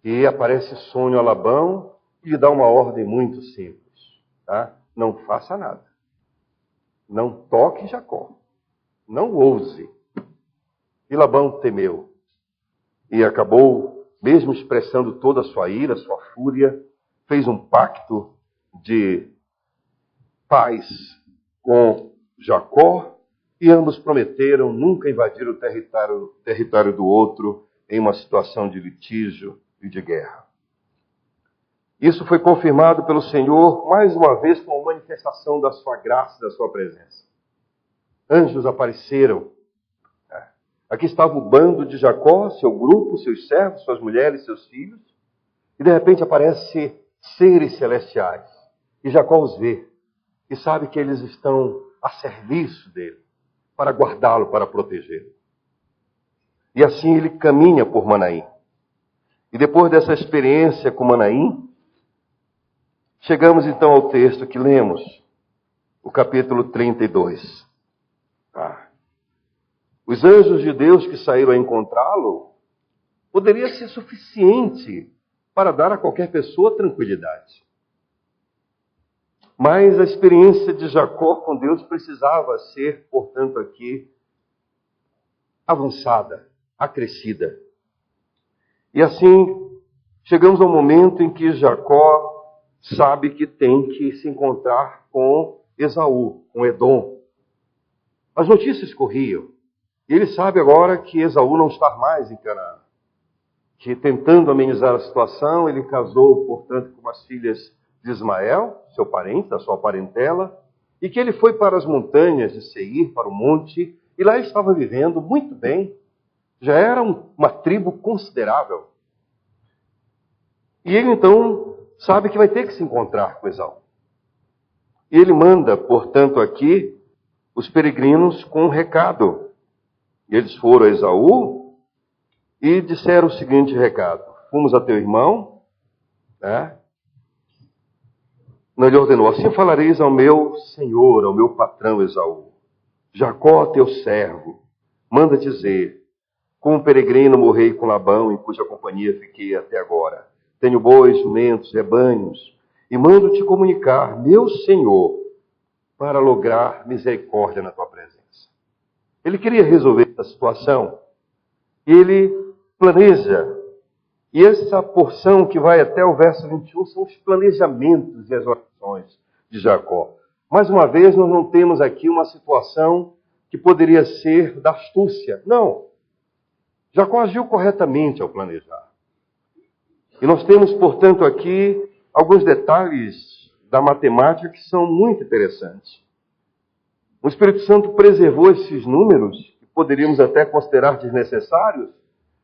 S1: E aparece sonho a Labão e lhe dá uma ordem muito simples. Tá? Não faça nada. Não toque Jacó. Não ouse. E Labão temeu. E acabou, mesmo expressando toda a sua ira, sua fúria, fez um pacto de paz com Jacó e ambos prometeram nunca invadir o território do outro em uma situação de litígio e de guerra. Isso foi confirmado pelo Senhor, mais uma vez, com a manifestação da sua graça e da sua presença. Anjos apareceram. Aqui estava o bando de Jacó, seu grupo, seus servos, suas mulheres, seus filhos. E de repente aparecem seres celestiais. E Jacó os vê. E sabe que eles estão a serviço dele, para guardá-lo, para protegê-lo. E assim ele caminha por Manaim. E depois dessa experiência com Manaim, chegamos então ao texto que lemos, o capítulo 32. Os anjos de Deus que saíram a encontrá-lo, poderia ser suficiente para dar a qualquer pessoa tranquilidade. Mas a experiência de Jacó com Deus precisava ser, portanto, aqui avançada, acrescida. E assim, chegamos ao momento em que Jacó sabe que tem que se encontrar com Esaú, com Edom. As notícias corriam. E ele sabe agora que Esaú não está mais em Canaã. Que, tentando amenizar a situação, ele casou, portanto, com as filhas de Ismael, seu parente, da sua parentela, e que ele foi para as montanhas de Seir, para o monte, e lá ele estava vivendo muito bem. Já era uma tribo considerável. E ele, então, sabe que vai ter que se encontrar com Esaú. E ele manda, portanto, aqui, os peregrinos com um recado. E eles foram a Esaú e disseram o seguinte recado: fomos a teu irmão, né? Não, ele ordenou: assim falareis ao meu senhor, ao meu patrão Esaú. Jacó, teu servo, manda dizer: como peregrino morrei com Labão, em cuja companhia fiquei até agora. Tenho bois, jumentos, rebanhos, e mando-te comunicar, meu senhor, para lograr misericórdia na tua presença. Ele queria resolver essa situação. Ele planeja. E essa porção que vai até o verso 21 são os planejamentos e as orações de Jacó. Mais uma vez, nós não temos aqui uma situação que poderia ser da astúcia. Não. Jacó agiu corretamente ao planejar. E nós temos, portanto, aqui alguns detalhes da matemática que são muito interessantes. O Espírito Santo preservou esses números, que poderíamos até considerar desnecessários,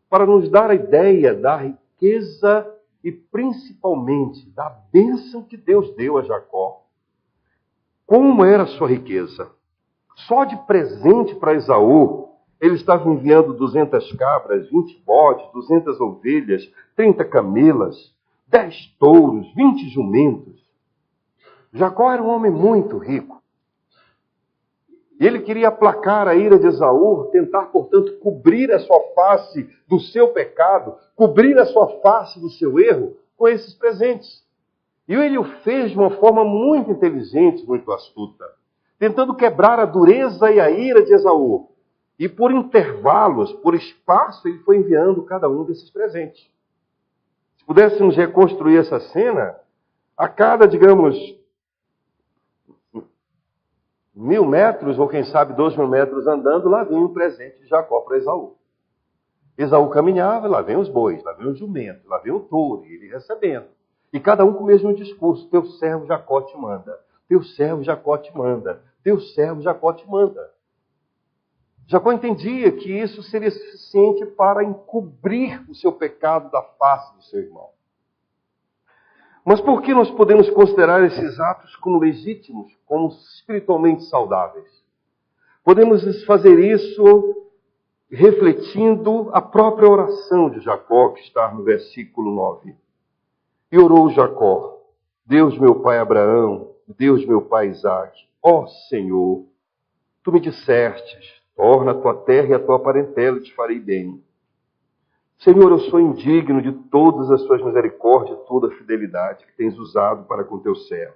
S1: para nos dar a ideia da riqueza e principalmente da bênção que Deus deu a Jacó. Como era a sua riqueza? Só de presente para Esaú, ele estava enviando 200 cabras, 20 bodes, 200 ovelhas, 30 camelas, 10 touros, 20 jumentos. Jacó era um homem muito rico. E ele queria aplacar a ira de Esaú, tentar, portanto, cobrir a sua face do seu pecado, cobrir a sua face do seu erro com esses presentes. E ele o fez de uma forma muito inteligente, muito astuta, tentando quebrar a dureza e a ira de Esaú. E por intervalos, por espaço, ele foi enviando cada um desses presentes. Se pudéssemos reconstruir essa cena, a cada, digamos, 1.000 metros, ou quem sabe 2.000 metros andando, lá vem um presente de Jacó para Esaú. Esaú caminhava, lá vem os bois, lá vem os jumentos, lá vem o touro, e ele recebendo. E cada um com o mesmo discurso: teu servo Jacó te manda, teu servo Jacó te manda, teu servo Jacó te manda. Jacó entendia que isso seria suficiente para encobrir o seu pecado da face do seu irmão. Mas por que nós podemos considerar esses atos como legítimos, como espiritualmente saudáveis? Podemos fazer isso refletindo a própria oração de Jacó, que está no versículo 9. E orou Jacó: Deus meu pai Abraão, Deus meu pai Isaque, ó Senhor, tu me dissestes: torna a tua terra e a tua parentela e te farei bem. Senhor, eu sou indigno de todas as tuas misericórdias e toda a fidelidade que tens usado para com teu servo.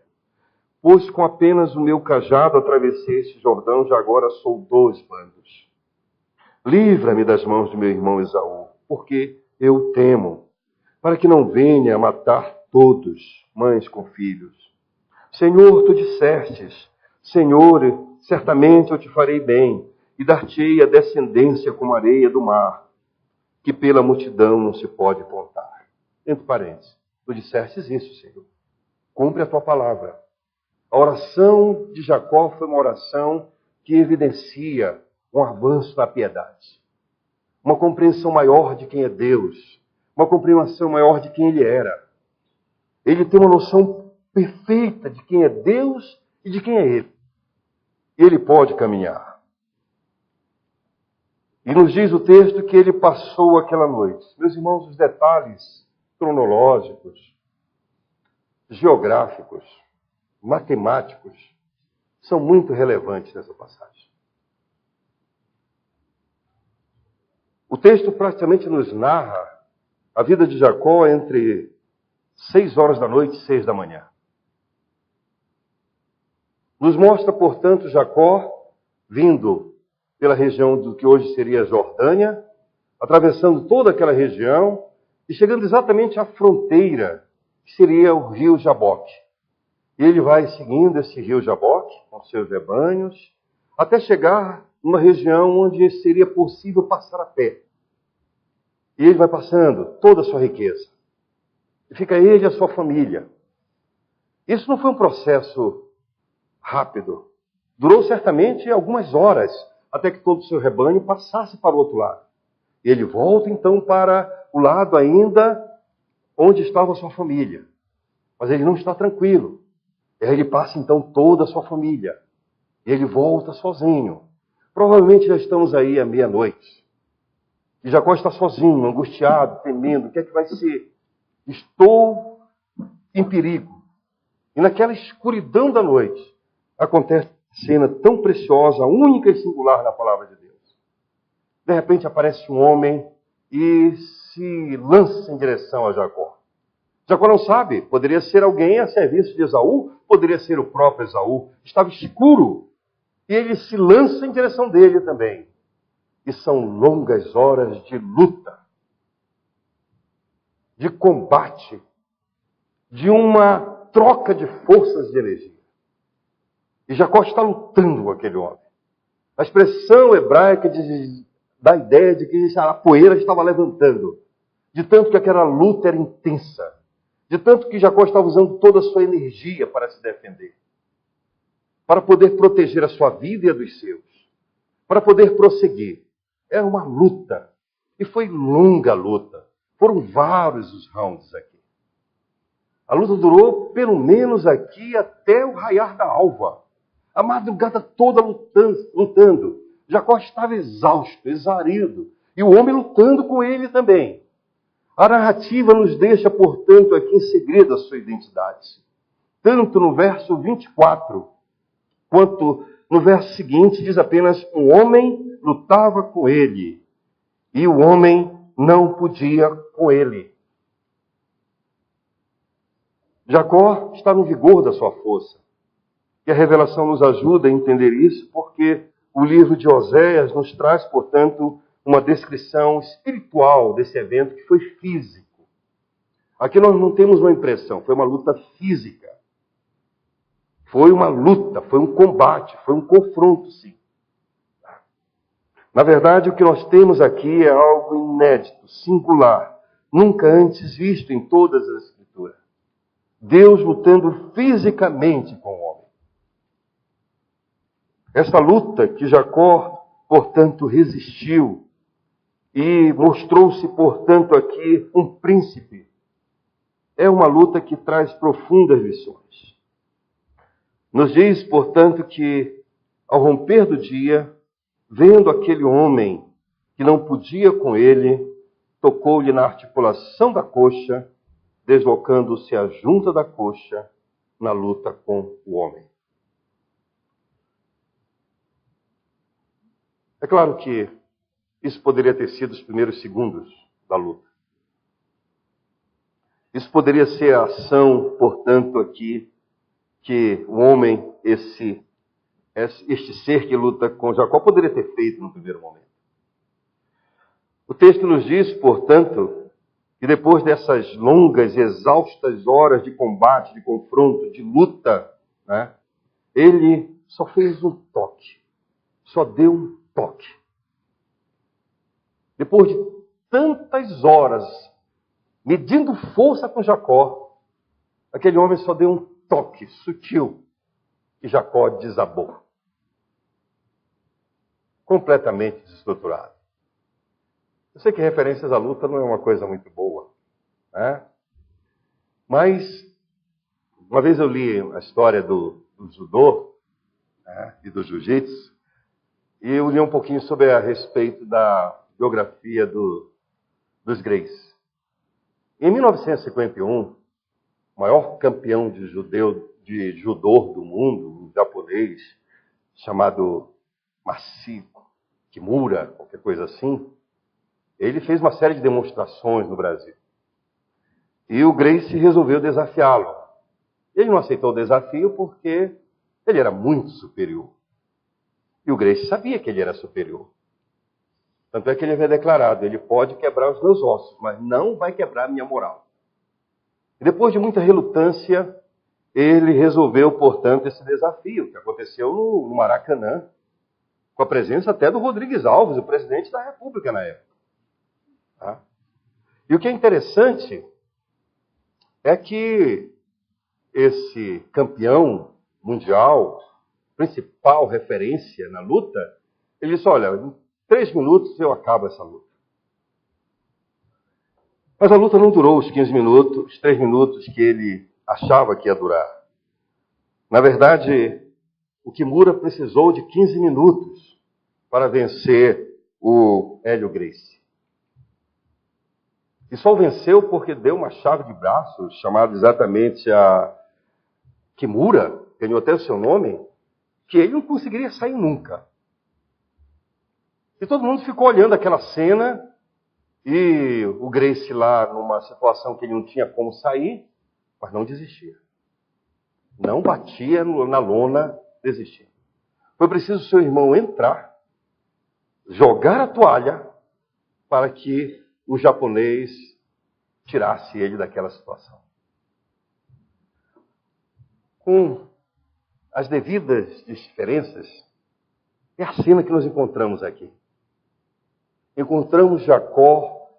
S1: Pois com apenas o meu cajado atravessei este Jordão, já agora sou 2 bandos. Livra-me das mãos do meu irmão Esaú, porque eu temo, para que não venha a matar todos, mães com filhos. Senhor, tu dissestes: Senhor, certamente eu te farei bem, e dar-te-ei a descendência como a areia do mar, que pela multidão não se pode contar. Entre parênteses, tu dissestes isso, Senhor. Cumpre a tua palavra. A oração de Jacó foi uma oração que evidencia um avanço na piedade. Uma compreensão maior de quem é Deus. Uma compreensão maior de quem ele era. Ele tem uma noção perfeita de quem é Deus e de quem é ele. Ele pode caminhar. E nos diz o texto que ele passou aquela noite. Meus irmãos, os detalhes cronológicos, geográficos, matemáticos, são muito relevantes nessa passagem. O texto praticamente nos narra a vida de Jacó entre 6 horas da noite e 6 da manhã. Nos mostra, portanto, Jacó vindo pela região do que hoje seria a Jordânia, atravessando toda aquela região e chegando exatamente à fronteira, que seria o rio Jaboque. E ele vai seguindo esse rio Jaboque, com seus rebanhos, até chegar numa região onde seria possível passar a pé. E ele vai passando toda a sua riqueza. E fica ele e a sua família. Isso não foi um processo rápido. Durou certamente algumas horas, até que todo o seu rebanho passasse para o outro lado. E ele volta então para o lado ainda onde estava a sua família. Mas ele não está tranquilo. E aí ele passa então toda a sua família. E ele volta sozinho. Provavelmente já estamos aí à meia-noite. E Jacó está sozinho, angustiado, temendo. O que é que vai ser? Estou em perigo. E naquela escuridão da noite, acontece uma cena tão preciosa, única e singular na palavra de Deus. De repente aparece um homem e se lança em direção a Jacó. Jacó não sabe, poderia ser alguém a serviço de Esaú, poderia ser o próprio Esaú. Estava escuro. E ele se lança em direção dele também. E são longas horas de luta, de combate, de uma troca de forças de energia. E Jacó está lutando com aquele homem. A expressão hebraica dá a ideia de que a poeira estava levantando, de tanto que aquela luta era intensa, de tanto que Jacó estava usando toda a sua energia para se defender, para poder proteger a sua vida e a dos seus, para poder prosseguir. Era uma luta, e foi longa a luta. Foram vários os rounds aqui. A luta durou pelo menos aqui até o raiar da alva. A madrugada toda lutando. Jacó estava exausto, exaurido, e o homem lutando com ele também. A narrativa nos deixa, portanto, aqui em segredo a sua identidade. Tanto no verso 24, quanto no verso seguinte, diz apenas: um homem lutava com ele, e o homem não podia com ele. Jacó está no vigor da sua força. E a revelação nos ajuda a entender isso, porque o livro de Oséias nos traz, portanto, uma descrição espiritual desse evento que foi físico. Aqui nós não temos uma impressão, foi uma luta física. Foi uma luta, foi um combate, foi um confronto, sim. Na verdade, o que nós temos aqui é algo inédito, singular, nunca antes visto em todas as Escrituras. Deus lutando fisicamente com o homem. Esta luta que Jacó, portanto, resistiu e mostrou-se, portanto, aqui um príncipe, é uma luta que traz profundas lições. Nos diz, portanto, que ao romper do dia, vendo aquele homem que não podia com ele, tocou-lhe na articulação da coxa, deslocando-se a junta da coxa na luta com o homem. É claro que isso poderia ter sido os primeiros segundos da luta. Isso poderia ser a ação, portanto, aqui, que o homem, este ser que luta com Jacó, poderia ter feito no primeiro momento. O texto nos diz, portanto, que depois dessas longas e exaustas horas de combate, de confronto, de luta, ele só fez um toque. Só deu um toque. Depois de tantas horas medindo força com Jacó, aquele homem só deu um toque sutil e Jacó desabou. Completamente desestruturado. Eu sei que referências à luta não é uma coisa muito boa, né? Mas uma vez eu li a história do judô, né, e do jiu-jitsu, e eu li um pouquinho sobre a respeito da biografia dos Gracie. Em 1951, o maior campeão de judô do mundo, um japonês chamado Masashi Kimura, qualquer coisa assim, ele fez uma série de demonstrações no Brasil. E o Gracie resolveu desafiá-lo. Ele não aceitou o desafio porque ele era muito superior. E o Gracie sabia que ele era superior. Tanto é que ele havia declarado, ele pode quebrar os meus ossos, mas não vai quebrar a minha moral. E depois de muita relutância, ele resolveu, portanto, esse desafio, que aconteceu no Maracanã, com a presença até do Rodrigues Alves, o presidente da República na época. Tá? E o que é interessante é que esse campeão mundial, principal referência na luta, ele disse, olha, em 3 minutos eu acabo essa luta. Mas a luta não durou os 15 minutos, os 3 minutos que ele achava que ia durar. Na verdade, o Kimura precisou de 15 minutos para vencer o Hélio Gracie. E só o venceu porque deu uma chave de braço, chamada exatamente a Kimura, ganhou até o seu nome, que ele não conseguiria sair nunca. E todo mundo ficou olhando aquela cena, e o Gracie lá numa situação que ele não tinha como sair, mas não desistia. Não batia na lona, desistia. Foi preciso seu irmão entrar, jogar a toalha, para que o japonês tirasse ele daquela situação. Com as devidas diferenças, é a cena que nós encontramos aqui. Encontramos Jacó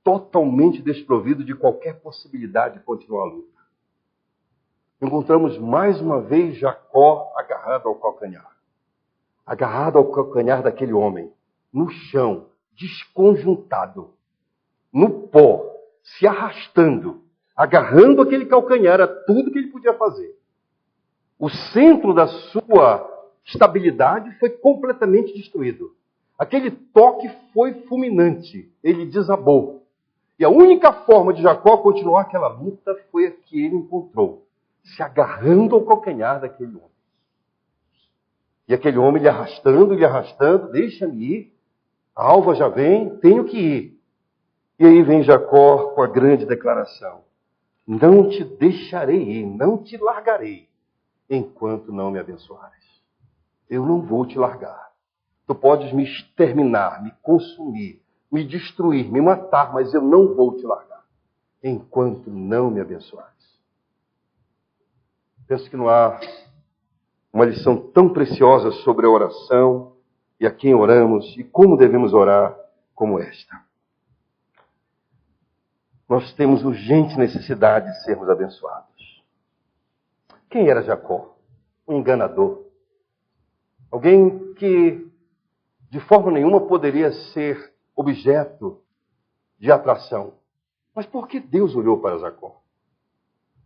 S1: totalmente desprovido de qualquer possibilidade de continuar a luta. Encontramos mais uma vez Jacó agarrado ao calcanhar. Agarrado ao calcanhar daquele homem, no chão, desconjuntado, no pó, se arrastando, agarrando aquele calcanhar, a tudo que ele podia fazer. O centro da sua estabilidade foi completamente destruído. Aquele toque foi fulminante, ele desabou. E a única forma de Jacó continuar aquela luta foi a que ele encontrou, se agarrando ao calcanhar daquele homem. E aquele homem lhe arrastando, deixa-me ir, a alva já vem, tenho que ir. E aí vem Jacó com a grande declaração, não te deixarei ir, não te largarei, enquanto não me abençoares. Eu não vou te largar. Tu podes me exterminar, me consumir, me destruir, me matar, mas eu não vou te largar, enquanto não me abençoares. Penso que não há uma lição tão preciosa sobre a oração e a quem oramos e como devemos orar como esta. Nós temos urgente necessidade de sermos abençoados. Quem era Jacó? Um enganador. Alguém que de forma nenhuma poderia ser objeto de atração. Mas por que Deus olhou para Jacó?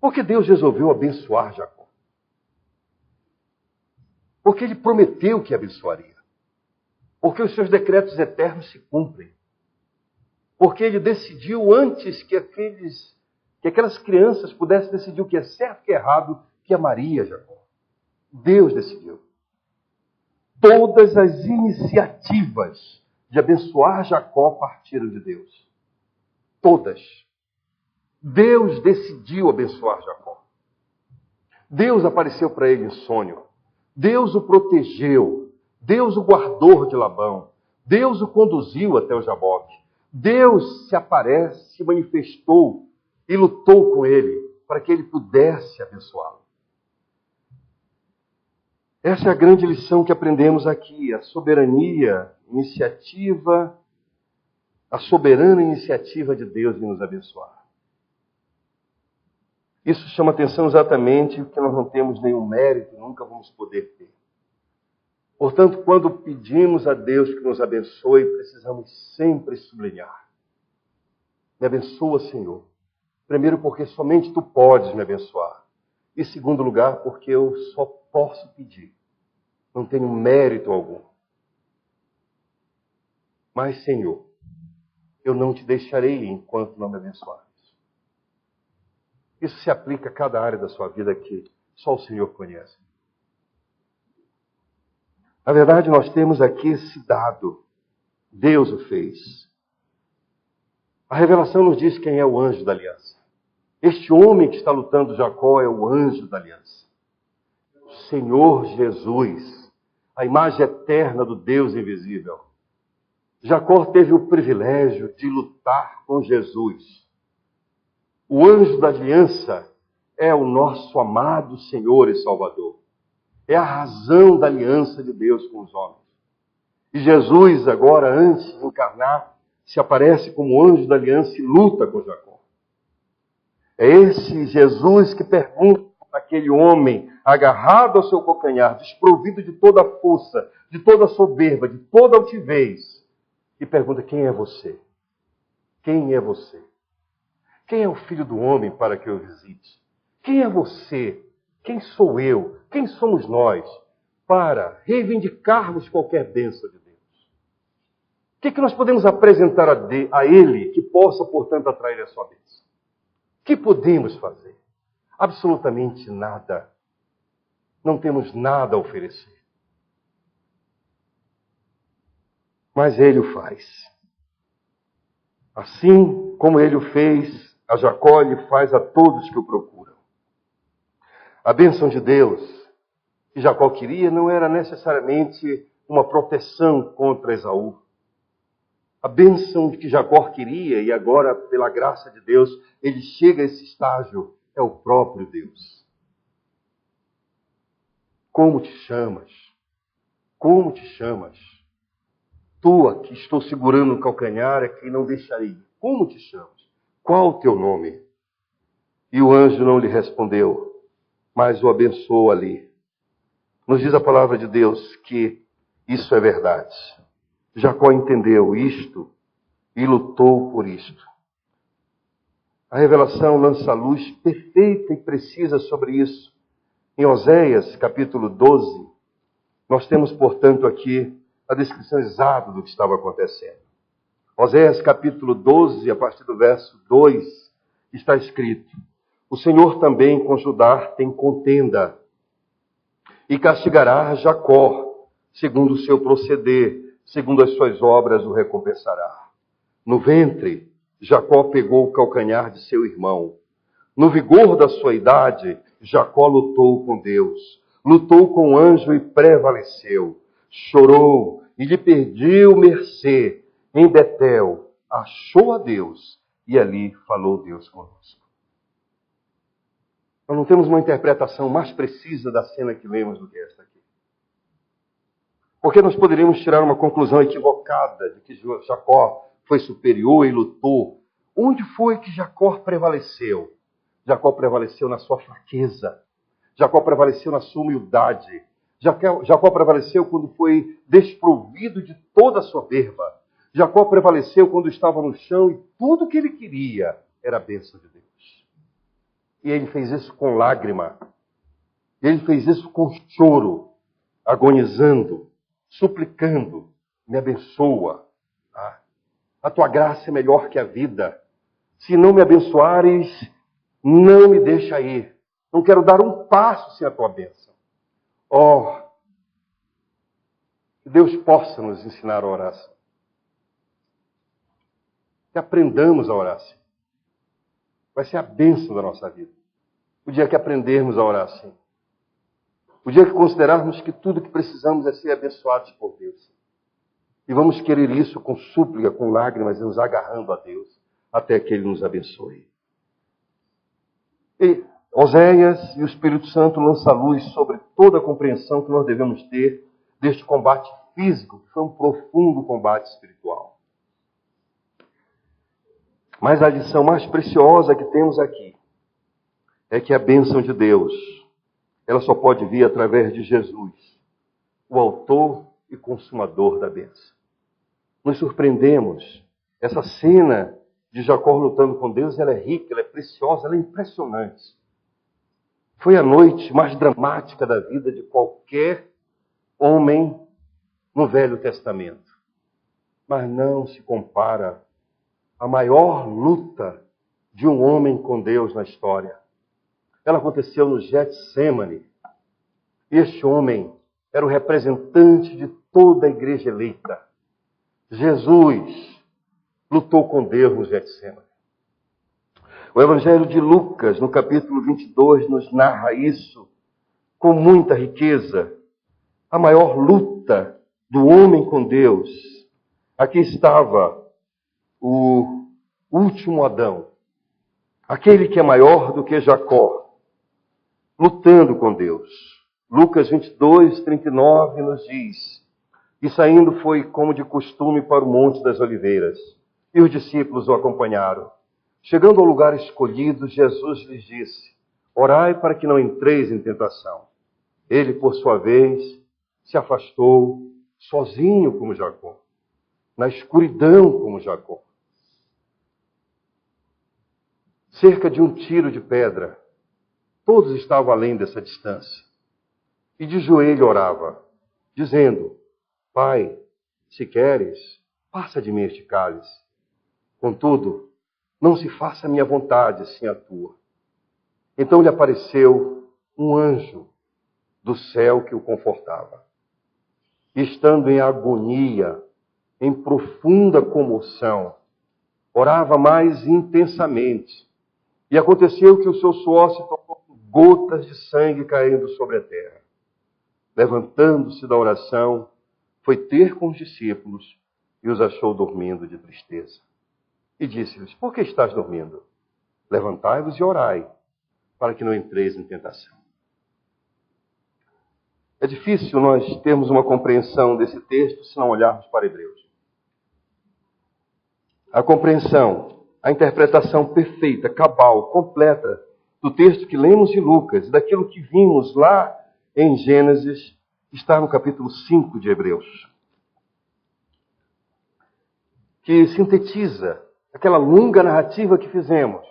S1: Por que Deus resolveu abençoar Jacó? Porque ele prometeu que abençoaria. Porque os seus decretos eternos se cumprem. Porque ele decidiu antes que aquelas crianças pudessem decidir o que é certo e o que é errado, que amaria Jacó. Deus decidiu. Todas as iniciativas de abençoar Jacó partiram de Deus. Todas. Deus decidiu abençoar Jacó. Deus apareceu para ele em sonho. Deus o protegeu. Deus o guardou de Labão. Deus o conduziu até o Jaboque. Deus se manifestou e lutou com ele para que ele pudesse abençoá-lo. Essa é a grande lição que aprendemos aqui, a soberania, iniciativa, a soberana iniciativa de Deus em nos abençoar. Isso chama atenção exatamente porque nós não temos nenhum mérito, nunca vamos poder ter. Portanto, quando pedimos a Deus que nos abençoe, precisamos sempre sublinhar. Me abençoa, Senhor. Primeiro, porque somente Tu podes me abençoar. E segundo lugar, porque eu só posso pedir. Não tenho mérito algum. Mas, Senhor, eu não Te deixarei enquanto não me abençoares. Isso se aplica a cada área da sua vida que só o Senhor conhece. Na verdade, nós temos aqui esse dado. Deus o fez. A revelação nos diz quem é o anjo da aliança. Este homem que está lutando Jacó é o anjo da aliança. O Senhor Jesus, a imagem eterna do Deus invisível. Jacó teve o privilégio de lutar com Jesus. O anjo da aliança é o nosso amado Senhor e Salvador. É a razão da aliança de Deus com os homens. E Jesus, agora, antes de encarnar, se aparece como anjo da aliança e luta com Jacó. É esse Jesus que pergunta àquele homem agarrado ao seu calcanhar, desprovido de toda a força, de toda a soberba, de toda a altivez, e pergunta: quem é você? Quem é você? Quem é o Filho do Homem para que eu visite? Quem é você? Quem sou eu? Quem somos nós para reivindicarmos qualquer bênção de Deus? O que nós podemos apresentar a Ele que possa, portanto, atrair a sua bênção? O que podemos fazer? Absolutamente nada. Não temos nada a oferecer. Mas Ele o faz. Assim como Ele o fez a Jacó, Ele faz a todos que o procuram. A bênção de Deus que Jacó queria não era necessariamente uma proteção contra Esaú. A bênção que Jacó queria, e agora, pela graça de Deus, ele chega a esse estágio, é o próprio Deus. Como te chamas? Como te chamas? Tu, que estou segurando o calcanhar, é quem não deixarei. Como te chamas? Qual o teu nome? E o anjo não lhe respondeu, mas o abençoou ali. Nos diz a palavra de Deus que isso é verdade. Jacó entendeu isto e lutou por isto. A revelação lança a luz perfeita e precisa sobre isso. Em Oséias, capítulo 12, nós temos, portanto, aqui a descrição exata do que estava acontecendo. Oséias, capítulo 12, a partir do verso 2, está escrito: o Senhor também com Judá tem contenda e castigará Jacó, segundo o seu proceder, segundo as suas obras o recompensará. No ventre, Jacó pegou o calcanhar de seu irmão. No vigor da sua idade, Jacó lutou com Deus. Lutou com o anjo e prevaleceu. Chorou e lhe pediu mercê. Em Betel, achou a Deus e ali falou Deus conosco. Nós não temos uma interpretação mais precisa da cena que lemos do que esta aqui. Porque nós poderíamos tirar uma conclusão equivocada de que Jacó foi superior e lutou. Onde foi que Jacó prevaleceu? Jacó prevaleceu na sua fraqueza. Jacó prevaleceu na sua humildade. Jacó prevaleceu quando foi desprovido de toda a soberba. Jacó prevaleceu quando estava no chão e tudo que ele queria era a bênção de Deus. E ele fez isso com lágrima. Ele fez isso com choro, agonizando, suplicando: me abençoa. A tua graça é melhor que a vida. Se não me abençoares, não me deixa ir. Não quero dar um passo sem a tua bênção. Oh, que Deus possa nos ensinar a orar assim. Que aprendamos a orar assim. Vai ser a bênção da nossa vida. O dia que aprendermos a orar assim. O dia que considerarmos que tudo que precisamos é ser abençoados por Deus. E vamos querer isso com súplica, com lágrimas, nos agarrando a Deus, até que Ele nos abençoe. E Oséias e o Espírito Santo lançam luz sobre toda a compreensão que nós devemos ter deste combate físico, que foi um profundo combate espiritual. Mas a lição mais preciosa que temos aqui é que a bênção de Deus, ela só pode vir através de Jesus, o autor e consumador da bênção. Nos surpreendemos. Essa cena de Jacó lutando com Deus, ela é rica, ela é preciosa, ela é impressionante. Foi a noite mais dramática da vida de qualquer homem no Velho Testamento. Mas não se compara à maior luta de um homem com Deus na história. Ela aconteceu no Getsêmani. Este homem era o representante de toda a igreja eleita. Jesus lutou com Deus no Getsêmani. O Evangelho de Lucas, no capítulo 22, nos narra isso com muita riqueza. A maior luta do homem com Deus. Aqui estava o último Adão, aquele que é maior do que Jacó, lutando com Deus. Lucas 22, 39 nos diz: E saindo foi como de costume para o Monte das Oliveiras, e os discípulos o acompanharam. Chegando ao lugar escolhido, Jesus lhes disse: Orai para que não entreis em tentação. Ele, por sua vez, se afastou, sozinho como Jacó, na escuridão como Jacó. Cerca de um tiro de pedra, todos estavam além dessa distância. E de joelho orava, dizendo: Pai, se queres, passa de mim este cálice. Contudo, não se faça a minha vontade, sim a tua. Então lhe apareceu um anjo do céu que o confortava. E estando em agonia, em profunda comoção, orava mais intensamente. E aconteceu que o seu suor se tornou gotas de sangue caindo sobre a terra. Levantando-se da oração, foi ter com os discípulos e os achou dormindo de tristeza. E disse-lhes: Por que estás dormindo? Levantai-vos e orai, para que não entreis em tentação. É difícil nós termos uma compreensão desse texto se não olharmos para Hebreus. A compreensão, a interpretação perfeita, cabal, completa do texto que lemos de Lucas e daquilo que vimos lá em Gênesis está no capítulo 5 de Hebreus, que sintetiza aquela longa narrativa que fizemos.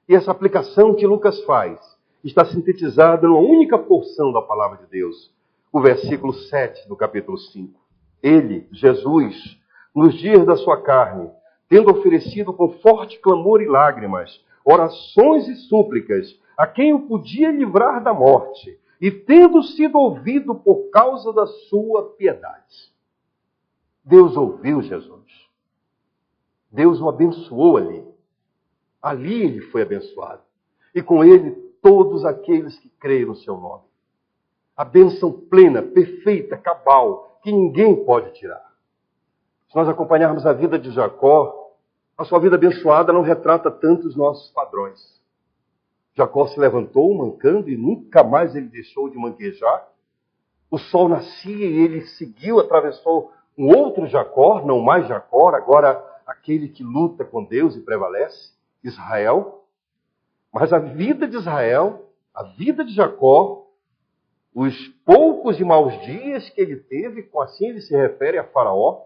S1: E essa aplicação que Lucas faz está sintetizada numa única porção da palavra de Deus, o versículo 7 do capítulo 5. Ele, Jesus, nos dias da sua carne, tendo oferecido com forte clamor e lágrimas, orações e súplicas, a quem o podia livrar da morte, e tendo sido ouvido por causa da sua piedade. Deus ouviu Jesus. Deus o abençoou ali. Ali ele foi abençoado. E com ele todos aqueles que creem no seu nome. A bênção plena, perfeita, cabal, que ninguém pode tirar. Se nós acompanharmos a vida de Jacó, a sua vida abençoada não retrata tanto os nossos padrões. Jacó se levantou mancando e nunca mais ele deixou de manquejar. O sol nascia e ele seguiu, atravessou um outro Jacó, não mais Jacó, agora aquele que luta com Deus e prevalece, Israel. Mas a vida de Israel, a vida de Jacó, os poucos e maus dias que ele teve, assim ele se refere a Faraó,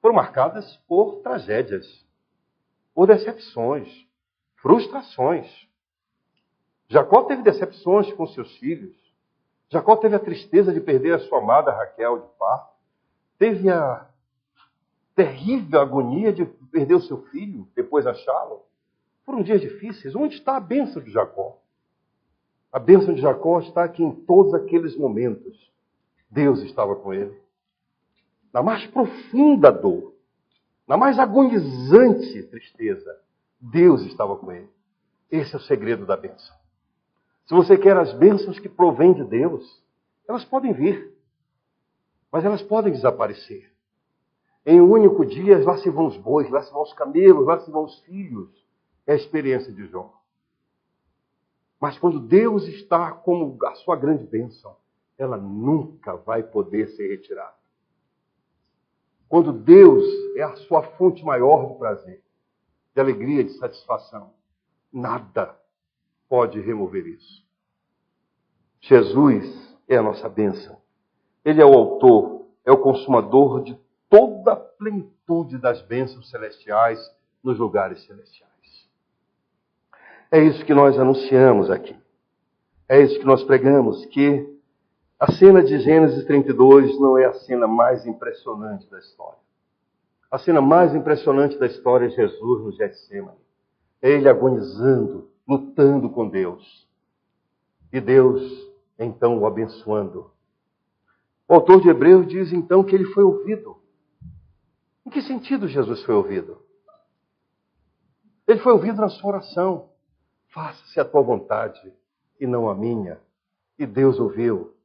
S1: foram marcadas por tragédias, por decepções, frustrações. Jacó teve decepções com seus filhos. Jacó teve a tristeza de perder a sua amada Raquel de parto. Teve a terrível agonia de perder o seu filho, depois achá-lo. Foram dias difíceis. Onde está a bênção de Jacó? A bênção de Jacó está que em todos aqueles momentos, Deus estava com ele. Na mais profunda dor, na mais agonizante tristeza, Deus estava com ele. Esse é o segredo da bênção. Se você quer as bênçãos que provêm de Deus, elas podem vir, mas elas podem desaparecer. Em um único dia, lá se vão os bois, lá se vão os camelos, lá se vão os filhos. É a experiência de Jó. Mas quando Deus está como a sua grande bênção, ela nunca vai poder ser retirada. Quando Deus é a sua fonte maior de prazer, de alegria, de satisfação, nada pode remover isso. Jesus é a nossa bênção. Ele é o autor, é o consumador de toda a plenitude das bênçãos celestiais nos lugares celestiais. É isso que nós anunciamos aqui. É isso que nós pregamos, que a cena de Gênesis 32 não é a cena mais impressionante da história. A cena mais impressionante da história é Jesus no Getsêmani. É ele agonizando, lutando com Deus. E Deus, então, o abençoando. O autor de Hebreus diz, então, que ele foi ouvido. Em que sentido Jesus foi ouvido? Ele foi ouvido na sua oração. Faça-se a tua vontade e não a minha. E Deus ouviu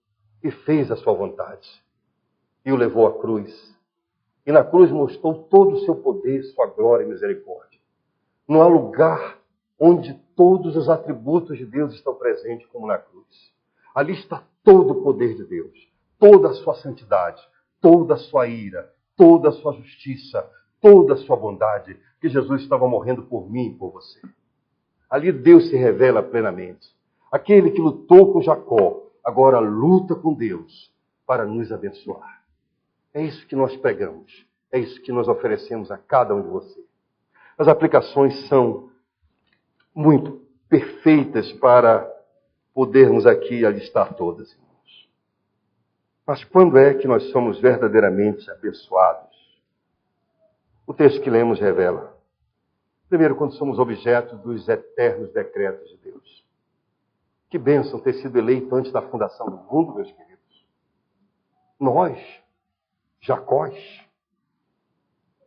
S1: e fez a sua vontade. E o levou à cruz. E na cruz mostrou todo o seu poder, sua glória e misericórdia. Não há lugar onde todos os atributos de Deus estão presentes como na cruz. Ali está todo o poder de Deus, toda a sua santidade, toda a sua ira, toda a sua justiça, toda a sua bondade, que Jesus estava morrendo por mim e por você. Ali Deus se revela plenamente. Aquele que lutou com Jacó, agora luta com Deus para nos abençoar. É isso que nós pregamos. É isso que nós oferecemos a cada um de vocês. As aplicações são muito perfeitas para podermos aqui alistar todas, irmãos. Mas quando é que nós somos verdadeiramente abençoados? O texto que lemos revela. Primeiro, quando somos objetos dos eternos decretos de Deus. Que bênção ter sido eleito antes da fundação do mundo, meus queridos. Nós, Jacós,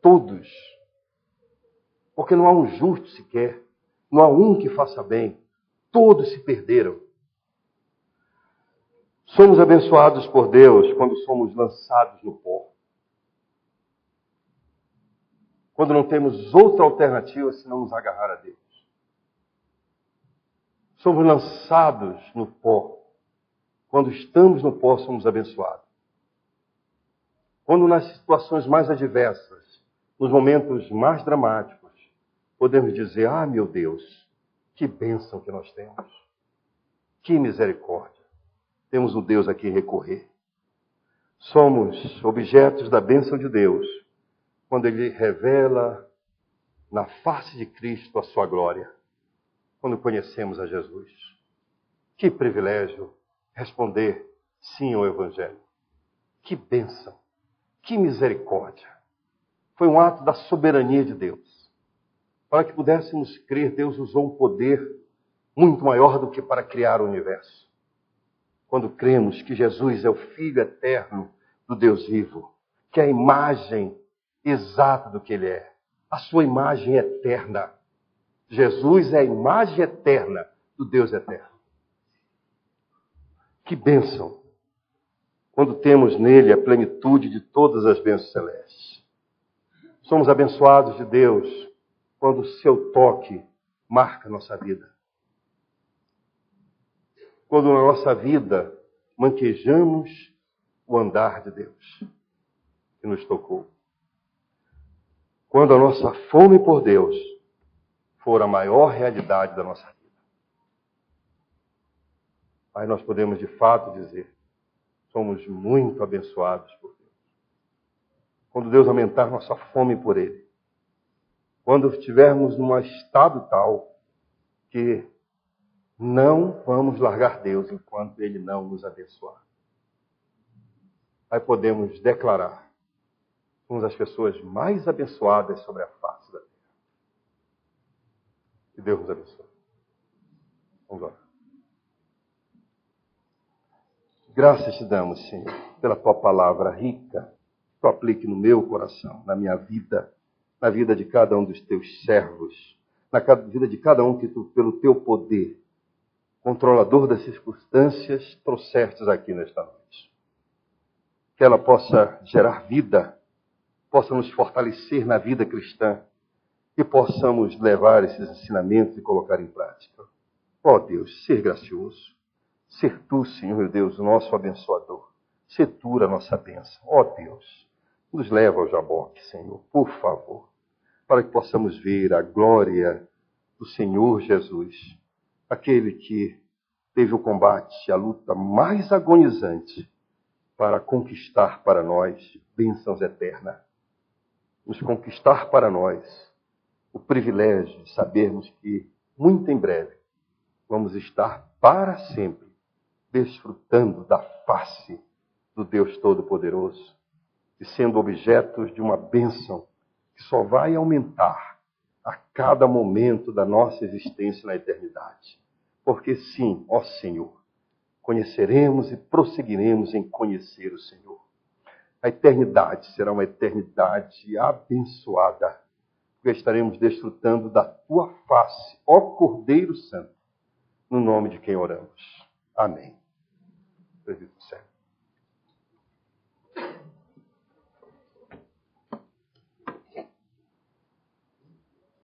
S1: todos. Porque não há um justo sequer, não há um que faça bem. Todos se perderam. Somos abençoados por Deus quando somos lançados no pó. Quando não temos outra alternativa senão nos agarrar a Deus. Somos lançados no pó. Quando estamos no pó, somos abençoados. Quando nas situações mais adversas, nos momentos mais dramáticos, podemos dizer, ah, meu Deus, que bênção que nós temos. Que misericórdia. Temos um Deus a quem recorrer. Somos objetos da bênção de Deus, quando Ele revela na face de Cristo a sua glória. Quando conhecemos a Jesus. Que privilégio responder sim ao Evangelho. Que bênção. Que misericórdia. Foi um ato da soberania de Deus. Para que pudéssemos crer, Deus usou um poder muito maior do que para criar o universo. Quando cremos que Jesus é o Filho eterno do Deus vivo, que é a imagem exata do que Ele é. A sua imagem eterna. Jesus é a imagem eterna do Deus eterno. Que bênção! Quando temos nele a plenitude de todas as bênçãos celestes. Somos abençoados de Deus quando o seu toque marca a nossa vida. Quando na nossa vida manquejamos o andar de Deus que nos tocou. Quando a nossa fome por Deus for a maior realidade da nossa vida. Aí nós podemos de fato dizer, somos muito abençoados por Deus. Quando Deus aumentar nossa fome por Ele. Quando estivermos num estado tal que não vamos largar Deus enquanto Ele não nos abençoar. Aí podemos declarar, somos as pessoas mais abençoadas sobre a face da terra. Que Deus nos abençoe. Vamos lá. Graças te damos, Senhor, pela tua palavra rica, que tu aplique no meu coração, na minha vida, na vida de cada um dos teus servos, na vida de cada um que tu, pelo teu poder, controlador das circunstâncias, trouxestes aqui nesta noite. Que ela possa gerar vida, possa nos fortalecer na vida cristã e possamos levar esses ensinamentos e colocar em prática. Ó Deus, ser gracioso. Ser tu, Senhor meu Deus, o nosso abençoador. Ser tu a nossa bênção. Ó Deus, nos leva ao Jaboque, Senhor, por favor, para que possamos ver a glória do Senhor Jesus, aquele que teve o combate, a luta mais agonizante para conquistar para nós bênçãos eternas. Nos conquistar para nós o privilégio de sabermos que, muito em breve, vamos estar para sempre desfrutando da face do Deus Todo-Poderoso e sendo objetos de uma bênção que só vai aumentar a cada momento da nossa existência na eternidade. Porque sim, ó Senhor, conheceremos e prosseguiremos em conhecer o Senhor. A eternidade será uma eternidade abençoada, porque estaremos desfrutando da tua face, ó Cordeiro Santo, no nome de quem oramos. Amém. Bendito seja.